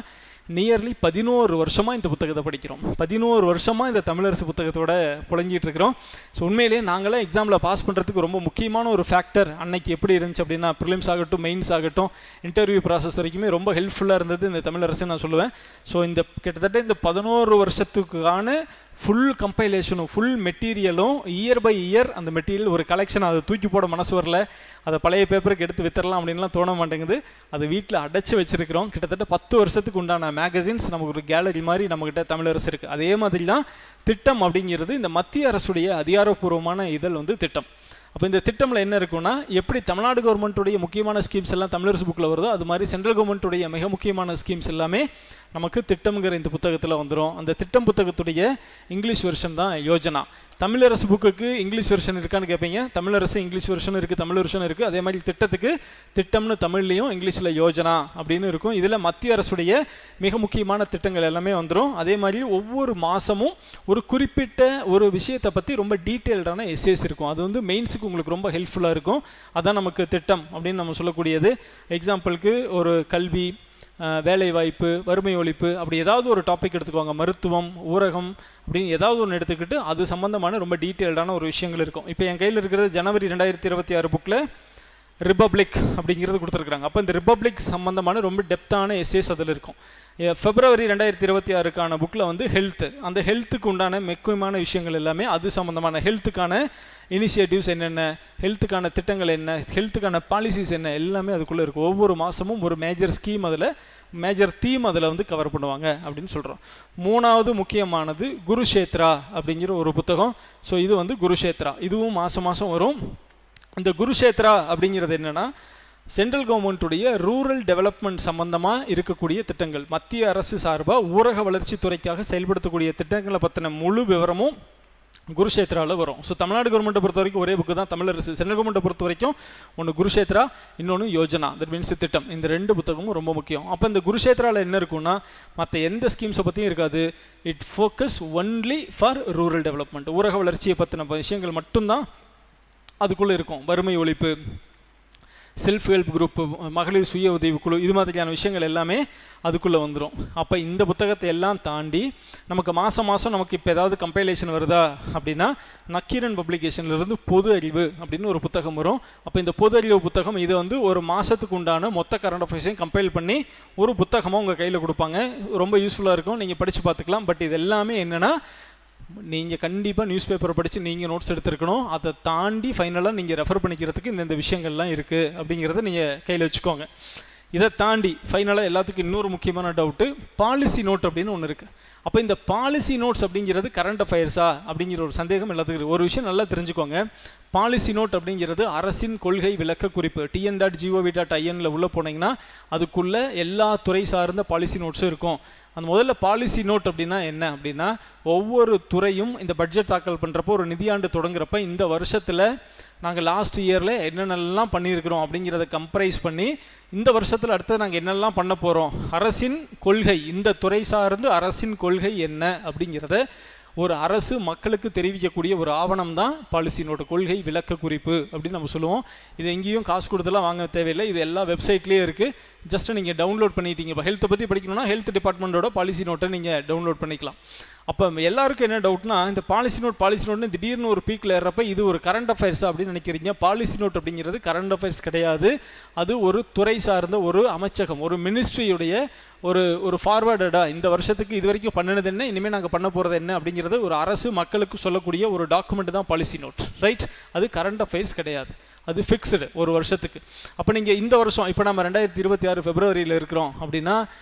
நியர்லி 11 வருஷமாக இந்த புத்தகத்தை படிக்கிறோம். 11 வருஷமாக இந்த தமிழரசு புத்தகத்தோட புழங்கிட்டு இருக்கிறோம். ஸோ உண்மையிலேயே நாங்களாம் எக்ஸாமில் பாஸ் பண்ணுறதுக்கு ரொம்ப முக்கியமான ஒரு ஃபேக்டர் அன்னைக்கு எப்படி இருந்துச்சு அப்படின்னா, ப்ரிலிம்ஸ் ஆகட்டும், மெயின்ஸ் ஆகட்டும், இன்டர்வியூ ப்ராசஸ் வரைக்குமே ரொம்ப ஹெல்ப்ஃபுல்லாக இருந்தது இந்த தமிழரசுன்னு நான் சொல்லுவேன். ஸோ இந்த கிட்டத்தட்ட இந்த 11 வருஷத்துக்கான ஃபுல் கம்பைலேஷனும் ஃபுல் மெட்டீரியலும் இயர் பை இயர் அந்த மெட்டீரியல் ஒரு கலெக்ஷன், அதை தூக்கி போட மனசு வரல, அதை பழைய பேப்பருக்கு எடுத்து வித்தரலாம் அப்படின்லாம் தோண மாட்டேங்குது. அதை வீட்டில் அடைச்சி வச்சுருக்கிறோம். கிட்டத்தட்ட 10 வருஷத்துக்கு உண்டான மேகசின்ஸ் நமக்கு ஒரு கேலரி மாதிரி நம்மக்கிட்ட தமிழரசு இருக்குது. அதே மாதிரி தான் திட்டம் அப்படிங்கிறது இந்த மத்திய அரசுடைய அதிகாரப்பூர்வமான இதழ் வந்து திட்டம். அப்போ இந்த திட்டமில் என்ன இருக்குன்னா, எப்படி தமிழ்நாடு கவர்மெண்ட்டுடைய முக்கியமான ஸ்கீம்ஸ் எல்லாம் தமிழரசு புக்கில் வருதோ, அது மாதிரி சென்ட்ரல் கவர்மெண்ட்டுடைய மிக முக்கியமான ஸ்கீம்ஸ் எல்லாமே நமக்கு திட்டம்ங்கிற இந்த புத்தகத்தில் வந்துடும். அந்த திட்டம் புத்தகத்துடைய இங்கிலீஷ் வெர்ஷன் தான் யோஜனா. தமிழரசு புக்குக்கு இங்கிலீஷ் வெர்ஷன் இருக்கான்னு கேட்பீங்க. தமிழரசு இங்கிலீஷ் வெர்ஷன் இருக்குது, தமிழ் வெர்ஷன் இருக்குது. அதே மாதிரி திட்டத்துக்கு திட்டம்னு தமிழ்லையும் இங்கிலீஷில் யோஜனா அப்படின்னு இருக்கும். இதில் மத்திய அரசுடைய மிக முக்கியமான திட்டங்கள் எல்லாமே வந்துடும். அதே மாதிரி ஒவ்வொரு மாதமும் ஒரு குறிப்பிட்ட ஒரு விஷயத்தை பற்றி ரொம்ப டீட்டெயில்டான எஸ்ஏஸ் இருக்கும். அது வந்து மெயின்ஸுக்கு உங்களுக்கு ரொம்ப ஹெல்ப்ஃபுல்லாக இருக்கும். அதான் நமக்கு திட்டம் அப்படின்னு நம்ம சொல்லக்கூடியது. எக்ஸாம்பிளுக்கு ஒரு கல்வி, வேலைவாய்ப்பு, வறுமை ஒழிப்பு, அப்படி ஏதாவது ஒரு டாபிக் எடுத்துக்குவாங்க, மருத்துவம், ஊரகம் அப்படின்னு ஏதாவது ஒன்று எடுத்துக்கிட்டு அது சம்மந்தமான ரொம்ப டீட்டெயில்டான ஒரு விஷயங்கள் இருக்கும். இப்போ என் கையில் இருக்கிறது January 2026 புக்கில் ரிப்பப்ளிக் அப்படிங்கிறது கொடுத்துருக்குறாங்க. அப்போ இந்த ரிப்பப்ளிக் சம்மந்தமான ரொம்ப டெப்த்தான எஸ்ஏஸ் அதில் இருக்கும். February 2026 புக்கில் வந்து ஹெல்த்து, அந்த ஹெல்த்துக்கு உண்டான முக்கியமான விஷயங்கள் எல்லாமே அது சம்மந்தமான ஹெல்த்துக்கான இனிஷியேட்டிவ்ஸ் என்னென்ன, ஹெல்த்துக்கான திட்டங்கள் என்ன, ஹெல்த்துக்கான பாலிசிஸ் என்ன, எல்லாமே அதுக்குள்ளே இருக்கும். ஒவ்வொரு மாதமும் ஒரு மேஜர் ஸ்கீம் அதில், மேஜர் தீம் அதில் வந்து கவர் பண்ணுவாங்க அப்படின்னு சொல்கிறோம். மூணாவது முக்கியமானது குருஷேத்ரா அப்படிங்கிற ஒரு புத்தகம். ஸோ இது வந்து குருஷேத்ரா, இதுவும் மாதம் வரும். இந்த குருஷேத்ரா அப்படிங்கிறது என்னென்னா, சென்ட்ரல் கவர்மெண்ட்டுடைய ரூரல் டெவலப்மெண்ட் சம்மந்தமாக இருக்கக்கூடிய திட்டங்கள், மத்திய அரசு சார்பாக ஊரக வளர்ச்சி துறைக்காக செயல்படுத்தக்கூடிய திட்டங்களை பற்றின முழு விவரமும் குருஷேத்ராவில் வரும். ஸோ தமிழ்நாடு கவர்மெண்ட்டை பொறுத்த வரைக்கும் ஒரே புக்கு தான் தமிழரசு. சென்ட்ரல் கவர்மெண்ட்டை பொறுத்த வரைக்கும் ஒன்று குருஷேத்ரா, இன்னொன்று யோஜனா, தட் மீன்ஸ் திட்டம். இந்த ரெண்டு புத்தகமும் ரொம்ப முக்கியம். அப்போ இந்த குருஷேத்ராவில் என்ன இருக்குன்னா, மற்ற எந்த ஸ்கீம்ஸை பற்றியும் இருக்காது. It focus only for rural development, ஊரக வளர்ச்சியை பற்றின விஷயங்கள் மட்டும்தான் அதுக்குள்ளே இருக்கும். வறுமை ஒழிப்பு, செல்ஃப் ஹெல்ப் குரூப், மகளிர் சுய உதவிக்குழு, இது மாதிரியான விஷயங்கள் எல்லாமே அதுக்குள்ளே வந்துடும். அப்போ இந்த புத்தகத்தை எல்லாம் தாண்டி நமக்கு மாதம் நமக்கு இப்போ ஏதாவது கம்பைலேஷன் வருதா அப்படின்னா, நக்கீரன் பப்ளிகேஷன்லேருந்து பொது அறிவு அப்படின்னு ஒரு புத்தகம் வரும். அப்போ இந்த பொது அறிவு புத்தகம் இது வந்து ஒரு மாதத்துக்கு உண்டான மொத்த கரண்ட் அஃபேர்ஸையும் கம்பைல் பண்ணி ஒரு புத்தகமாக உங்கள் கையில் கொடுப்பாங்க. ரொம்ப யூஸ்ஃபுல்லாக இருக்கும், நீங்கள் படித்து பார்த்துக்கலாம். பட் இது எல்லாமே என்னென்னா, நீங்கள் கண்டிப்பாக நியூஸ் பேப்பரை படித்து நீங்கள் நோட்ஸ் எடுத்துருக்கணும். அதை தாண்டி ஃபைனலாக நீங்கள் ரெஃபர் பண்ணிக்கிறதுக்கு இந்த விஷயங்கள்லாம் இருக்குது அப்படிங்கிறத நீங்கள் கையில் வச்சுக்கோங்க. இதை தாண்டி ஃபைனலாக எல்லாத்துக்கும் இன்னொரு முக்கியமான டவுட்டு, பாலிசி நோட் அப்படின்னு ஒன்று இருக்குது. அப்போ இந்த பாலிசி நோட்ஸ் அப்படிங்கிறது கரண்ட் அஃபேர்ஸா அப்படிங்கிற ஒரு சந்தேகம் எல்லாத்துக்கும் இருக்குது. ஒரு விஷயம் நல்லா தெரிஞ்சுக்கோங்க, பாலிசி நோட் அப்படிங்கிறது அரசின் கொள்கை விளக்க குறிப்பு. tn.gov.in உள்ள போனீங்கன்னா அதுக்குள்ளே எல்லா துறை சார்ந்த பாலிசி நோட்ஸும் இருக்கும். அந்த முதல்ல பாலிசி நோட் அப்படின்னா என்ன அப்படின்னா, ஒவ்வொரு துறையும் இந்த பட்ஜெட் தாக்கல் பண்ணுறப்போ ஒரு நிதியாண்டு தொடங்குறப்ப இந்த வருஷத்தில் நாங்கள் லாஸ்ட் இயரில் என்னென்னலாம் பண்ணியிருக்கிறோம் அப்படிங்கிறத கம்பரைஸ் பண்ணி இந்த வருஷத்தில் அடுத்தது நாங்கள் என்னெல்லாம் பண்ண போகிறோம், அரசின் கொள்கை, இந்த துறை சார்ந்து அரசின் கொள்கை என்ன அப்படிங்கிறத ஒரு அரசு மக்களுக்கு தெரிவிக்கக்கூடிய ஒரு ஆவணம் தான் பாலிசி நோட்டு, கொள்கை விளக்க குறிப்பு அப்படின்னு நம்ம சொல்லுவோம். இது எங்கேயும் காசு கொடுத்துலாம் வாங்க தேவையில்லை, இது எல்லா வெப்சைட்லேயே இருக்குது. ஜஸ்ட்டு நீங்கள் டவுன்லோட் பண்ணிட்டீங்க. இப்போ ஹெல்த்தை பற்றி படிக்கணும்னா ஹெல்த் டிபார்ட்மெண்ட்டோட பாலிசி நோட்டை நீங்கள் டவுன்லோட் பண்ணிக்கலாம். அப்போ எல்லாருக்கும் என்ன டவுட்னா, இந்த பாலிசி நோட்னு திடீர்னு ஒரு பீக்கில் ஏறப்ப இது ஒரு கரண்ட் அஃபேர்ஸா அப்படின்னு நினைக்கிறீங்க. பாலிசி நோட் அப்படிங்கிறது கரண்ட் அஃபேர்ஸ் கிடையாது. அது ஒரு துறை சார்ந்த ஒரு அமைச்சகம், ஒரு மினிஸ்ட்ரியுடைய ஒரு ஃபார்வர்டடாக இந்த வருஷத்துக்கு இது வரைக்கும் பண்ணினது என்ன, இனிமேல் நாங்கள் பண்ண போகிறது என்ன அப்படிங்கிறது ஒரு அரசு மக்களுக்கு சொல்லக்கூடிய ஒரு டாக்குமெண்ட் தான் பாலிசி நோட், ரைட்? அது கரண்ட் அஃபேர்ஸ் கிடையாது, அது ஃபிக்ஸ்டு ஒரு வருஷத்துக்கு. அப்போ நீங்கள் இந்த வருஷம் இப்போ நம்ம 2026 பிப்ரவரியில் இருக்கிறோம் அப்படின்னா,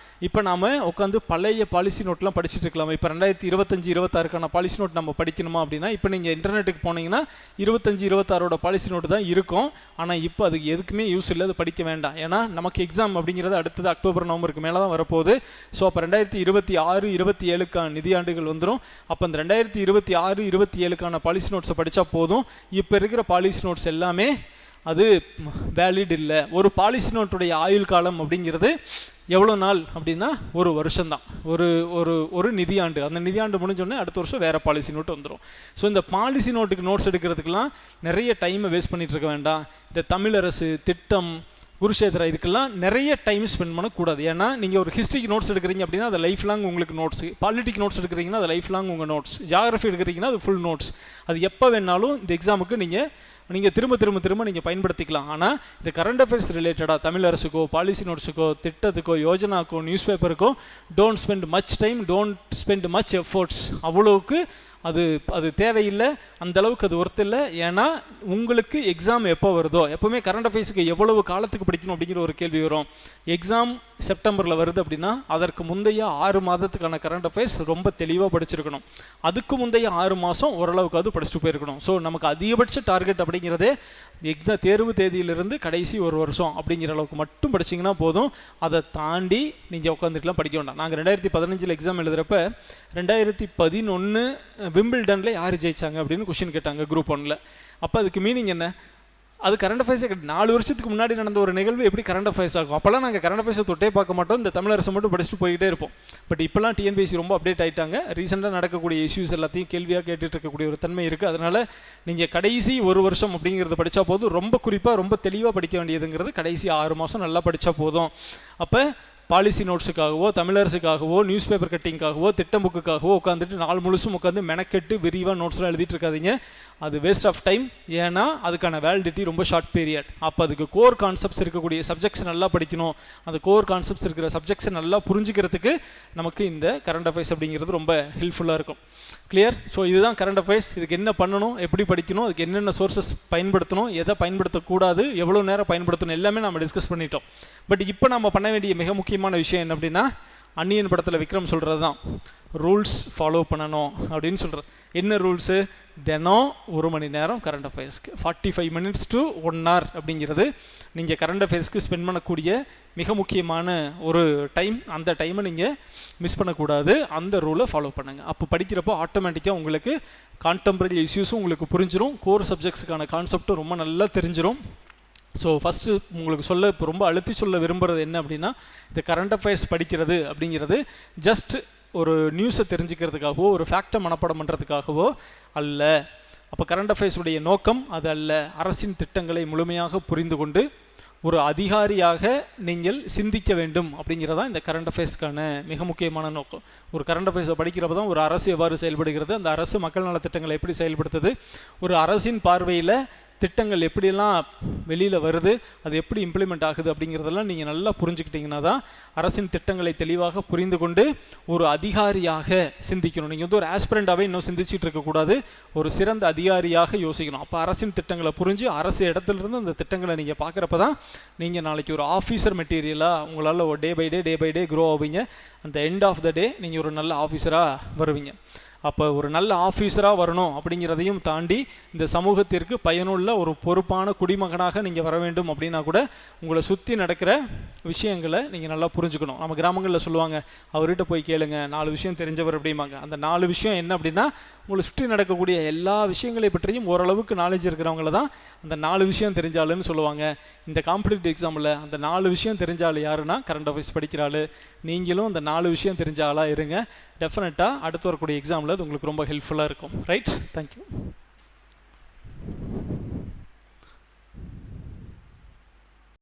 இப்போ நாம் உட்காந்து பழைய பாலிசி நோட்லாம் படிச்சுட்டு இருக்கலாம். இப்போ 2025-26க்கான பாலிசி நோட் நம்ம படிக்கணுமா அப்படின்னா, இப்போ நீங்கள் இன்டர்நெட்டுக்கு போனீங்கன்னா 25-26ஓட பாலிசி நோட்டு தான் இருக்கும். ஆனால் இப்போ அதுக்கு எதுக்குமே யூஸ் இல்லை, அது படிக்க வேண்டாம். ஏன்னா நமக்கு எக்ஸாம் அப்படிங்கிறது அடுத்தது அக்டோபர் நவம்பருக்கு மேலே தான் வரப்போகுது. ஸோ அப்போ 2026-27க்கான நிதியாண்டுகள் வந்துடும். அப்போ அந்த 2026-27க்கான பாலிசி நோட்ஸை படித்தா போதும். இப்போ இருக்கிற பாலிசி நோட்ஸ் எல்லாமே அது வேலிட் இல்லை. ஒரு பாலிசி நோட்டுடைய ஆயுள் காலம் அப்படிங்கிறது எவ்வளோ நாள் அப்படின்னா ஒரு வருஷம்தான், ஒரு நிதியாண்டு. அந்த நிதியாண்டு முடிஞ்சோடனே அடுத்த வருஷம் வேறு பாலிசி நோட்டு வந்துடும். ஸோ இந்த பாலிசி நோட்டுக்கு நோட்ஸ் எடுக்கிறதுக்கெலாம் நிறைய டைமை வேஸ்ட் பண்ணிகிட்டு இருக்க வேண்டாம். இந்த தமிழரசு திட்டம், குருஷேத்ரா, இதுக்கெல்லாம் நிறைய டைம் ஸ்பெண்ட் பண்ணக்கூடாது. ஏன்னா நீங்கள் ஒரு ஹிஸ்ட்ரிக்கு நோட்ஸ் எடுக்கிறீங்க அப்படின்னா அது லைஃப் லாங் உங்களுக்கு நோட்ஸ், பாலிட்டிக் நோட்ஸ் எடுக்கிறீங்கன்னா அது லைஃப் லாங் உங்கள் நோட்ஸ், ஜியாகிரஃபி எடுக்கிறீங்கன்னா அது ஃபுல் நோட்ஸ். அது எப்போ வேணாலும் இந்த எக்ஸாமுக்கு நீங்கள் திரும்ப நீங்கள் பயன்படுத்திக்கலாம். ஆனால் இந்த கரண்ட் அஃபேர்ஸ் ரிலேட்டடாக தமிழரசுக்கோ, பாலிசி நோட்ஸுக்கோ, திட்டத்துக்கோ, யோஜனாக்கோ, நியூஸ் பேப்பருக்கோ don't spend much time, don't spend much efforts. அவ்வளோவுக்கு அது தேவையில்லை, அந்தளவுக்கு அது ஒர்த் இல்லை. ஏன்னா உங்களுக்கு எக்ஸாம் எப்போ வருதோ, எப்போவுமே கரண்ட் அஃபேர்ஸுக்கு எவ்வளவு காலத்துக்கு படிக்கணும் அப்படிங்கிற ஒரு கேள்வி வரும். எக்ஸாம் செப்டம்பரில் வருது அப்படின்னா அதற்கு முந்தைய 6 மாதத்துக்கான கரண்ட் அஃபேர்ஸ் ரொம்ப தெளிவாக படிச்சிருக்கணும். அதுக்கு முந்தைய 6 மாதம் ஓரளவுக்கு அது படிச்சுட்டு போயிருக்கணும். ஸோ நமக்கு அதிகபட்ச டார்கெட் அப்படிங்கிறதே எக்ஸாம் தேர்வு தேதியிலிருந்து கடைசி ஒரு வருஷம் அப்படிங்கிற அளவுக்கு மட்டும் படிச்சிங்கன்னா போதும். அதை தாண்டி நீங்கள் உட்காந்துட்டுலாம் படிக்க வேண்டாம். நாங்கள் 2015 எக்ஸாம் எழுதுகிறப்ப 2011 விம்பிள்டனில் யார் ஜெயிச்சாங்க அப்படின்னு கொஷின் கேட்டாங்க குரூப் 1ல். அப்போ அதுக்கு மீனிங் என்ன? அது கரண்ட் அஃபேர்ஸே 4 வருஷத்துக்கு முன்னாடி நடந்த ஒரு நிகழ்வு எப்படி கரண்ட் அஃபேர்ஸ் ஆகும்? அப்போல்லாம் நாங்கள் கரண்ட் அஃபேர்ஸை தொட்டே பார்க்க மாட்டோம், இந்த தமிழரசு மட்டும் படிச்சுட்டு போய்கிட்டே இருப்போம். பட் இப்போலாம் டிஎன்பிஎஸ்சி ரொம்ப அப்டேட் ஆகிட்டாங்க. ரீசெண்டாக நடக்கக்கூடிய இஷ்யூஸ் எல்லாத்தையும் கேள்வியாக கேட்டுட்டு இருக்கக்கூடிய ஒரு தன்மை இருக்குது. அதனால் நீங்கள் கடைசி ஒரு வருஷம் அப்படிங்கிறத படித்தா போதும். ரொம்ப குறிப்பாக ரொம்ப தெளிவாக படிக்க வேண்டியதுங்கிறது கடைசி 6 மாதம் நல்லா படித்தா போதும். அப்போ பாலிசி நோட்ஸுக்காகவோ, தமிழரசுக்காகவோ, நியூஸ் பேப்பர் கட்டிங்காகவோ, திட்டம் புக்குக்காகவோ உட்காந்துட்டு நாள் முழுசும் உட்காந்து மெனக்கெட்டு விரிவாக நோட்ஸ்லாம் எழுதிட்டு இருக்காதிங்க. அது வேஸ்ட் ஆஃப் டைம். ஏன்னா அதுக்கான வேலிடிட்டி ரொம்ப ஷார்ட் பீரியட். அப்போ அதுக்கு கோர் கான்செப்ட்ஸ் இருக்கக்கூடிய சப்ஜெக்ட்ஸ் நல்லா படிக்கணும். அந்த கோர் கான்செப்ட்ஸ் இருக்கிற சப்ஜெக்ட்ஸை நல்லா புரிஞ்சுக்கிறதுக்கு நமக்கு இந்த கரண்ட் அஃபேர்ஸ் அப்படிங்கிறது ரொம்ப ஹெல்ப்ஃபுல்லாக இருக்கும். கிளியர்? ஸோ இதுதான் கரண்ட் அஃபேர்ஸ். இதுக்கு என்ன பண்ணணும், எப்படி படிக்கணும், அதுக்கு என்னென்ன சோர்சஸ் பயன்படுத்தணும், எதை பயன்படுத்தக்கூடாது, எவ்வளோ நேரம் பயன்படுத்தணும், எல்லாமே நம்ம டிஸ்கஸ் பண்ணிட்டோம். பட் இப்போ நம்ம பண்ண வேண்டிய மிக முக்கியமான விஷயம் என்ன அப்படின்னா, அந்நியன் படத்தில் விக்ரம் சொல்கிறது தான், ரூல்ஸ் ஃபாலோ பண்ணணும் அப்படின்னு சொல்கிறது. என்ன ரூல்ஸு? தினம் 1 மணி நேரம் கரண்ட் அஃபேர்ஸ்க்கு, 45 minutes to 1 hour அப்படிங்கிறது நீங்கள் கரண்ட் அஃபேர்ஸ்க்கு ஸ்பெண்ட் பண்ணக்கூடிய மிக முக்கியமான ஒரு டைம். அந்த டைமை நீங்கள் மிஸ் பண்ணக்கூடாது. அந்த ரூலை ஃபாலோ பண்ணுங்கள். அப்போ படிக்கிறப்போ ஆட்டோமேட்டிக்காக உங்களுக்கு கான்டெம்பரரி இஷ்யூஸும் உங்களுக்கு புரிஞ்சிடும், கோர் சப்ஜெக்ட்ஸுக்கான கான்செப்டும் ரொம்ப நல்லா தெரிஞ்சிடும். ஸோ ஃபஸ்ட்டு உங்களுக்கு இப்போ ரொம்ப அழுத்தி சொல்ல விரும்புகிறது என்ன அப்படின்னா, இந்த கரண்ட் அஃபேர்ஸ் படிக்கிறது அப்படிங்கிறது ஜஸ்ட் ஒரு நியூஸை தெரிஞ்சுக்கிறதுக்காகவோ, ஒரு ஃபேக்டை மனப்பாடம் பண்ணுறதுக்காகவோ அல்ல. அப்போ கரண்ட் அஃபேர்ஸுடைய நோக்கம் அது அல்ல. அரசின் திட்டங்களை முழுமையாக புரிந்து கொண்டு ஒரு அதிகாரியாக நீங்கள் சிந்திக்க வேண்டும் அப்படிங்கிறதான் இந்த கரண்ட் அஃபேர்ஸ்க்கான மிக முக்கியமான நோக்கம். ஒரு கரண்ட் அஃபேர்ஸை படிக்கிறப்ப தான் ஒரு அரசு எவ்வாறு செயல்படுகிறது, அந்த அரசு மக்கள் நலத்திட்டங்களை எப்படி செயல்படுத்துது, ஒரு அரசின் பார்வையில் திட்டங்கள் எப்படியெல்லாம் வெளியில் வருது, அது எப்படி இம்ப்ளிமெண்ட் ஆகுது அப்படிங்கிறதெல்லாம் நீங்கள் நல்லா புரிஞ்சுக்கிட்டிங்கன்னா தான் அரசின் திட்டங்களை தெளிவாக புரிந்து கொண்டு ஒரு அதிகாரியாக சிந்திக்கணும். நீங்கள் ஒரு ஆஸ்பிரண்டாகவே இன்னும் சிந்திச்சுட்டு இருக்கக்கூடாது, ஒரு சிறந்த அதிகாரியாக யோசிக்கணும். அப்போ அரசின் திட்டங்களை புரிஞ்சு அரசு இடத்துலேருந்து அந்த திட்டங்களை நீங்கள் பார்க்குறப்ப தான் நீங்கள் நாளைக்கு ஒரு ஆஃபீஸர் மெட்டீரியலாக உங்களால் ஒரு டே பை டே க்ரோ ஆவீங்க. அந்த எண்ட் ஆஃப் த டே நீங்கள் ஒரு நல்ல ஆஃபீஸராக வருவீங்க. அப்போ ஒரு நல்ல ஆஃபீஸராக வரணும் அப்படிங்கிறதையும் தாண்டி இந்த சமூகத்திற்கு பயனுள்ள ஒரு பொறுப்பான குடிமகனாக நீங்கள் வர வேண்டும் அப்படின்னா கூட உங்களை சுற்றி நடக்கிற விஷயங்களை நீங்கள் நல்லா புரிஞ்சுக்கணும். நம்ம கிராமங்களில் சொல்லுவாங்க, அவர்கிட்ட போய் கேளுங்க 4 விஷயம் தெரிஞ்சவர் அப்படிம்பாங்க. அந்த 4 விஷயம் என்ன அப்படின்னா, உங்களை சுற்றி நடக்கக்கூடிய எல்லா விஷயங்களை பற்றியும் ஓரளவுக்கு நாலேஜ் இருக்கிறவங்கள தான் அந்த 4 விஷயம் தெரிஞ்சாலுன்னு சொல்லுவாங்க. இந்த காம்படிட்டிவ் எக்ஸாமில் அந்த 4 விஷயம் தெரிஞ்சால் யாருன்னா கரண்ட் அஃபேர்ஸ் படிக்கிறாள். நீங்களும் அந்த 4 விஷயம் தெரிஞ்ச ஆளாக இருங்க. டெஃபினட்டாக அடுத்து வரக்கூடிய எக்ஸாமில் அது உங்களுக்கு ரொம்ப ஹெல்ப்ஃபுல்லாக இருக்கும். Right, thank you.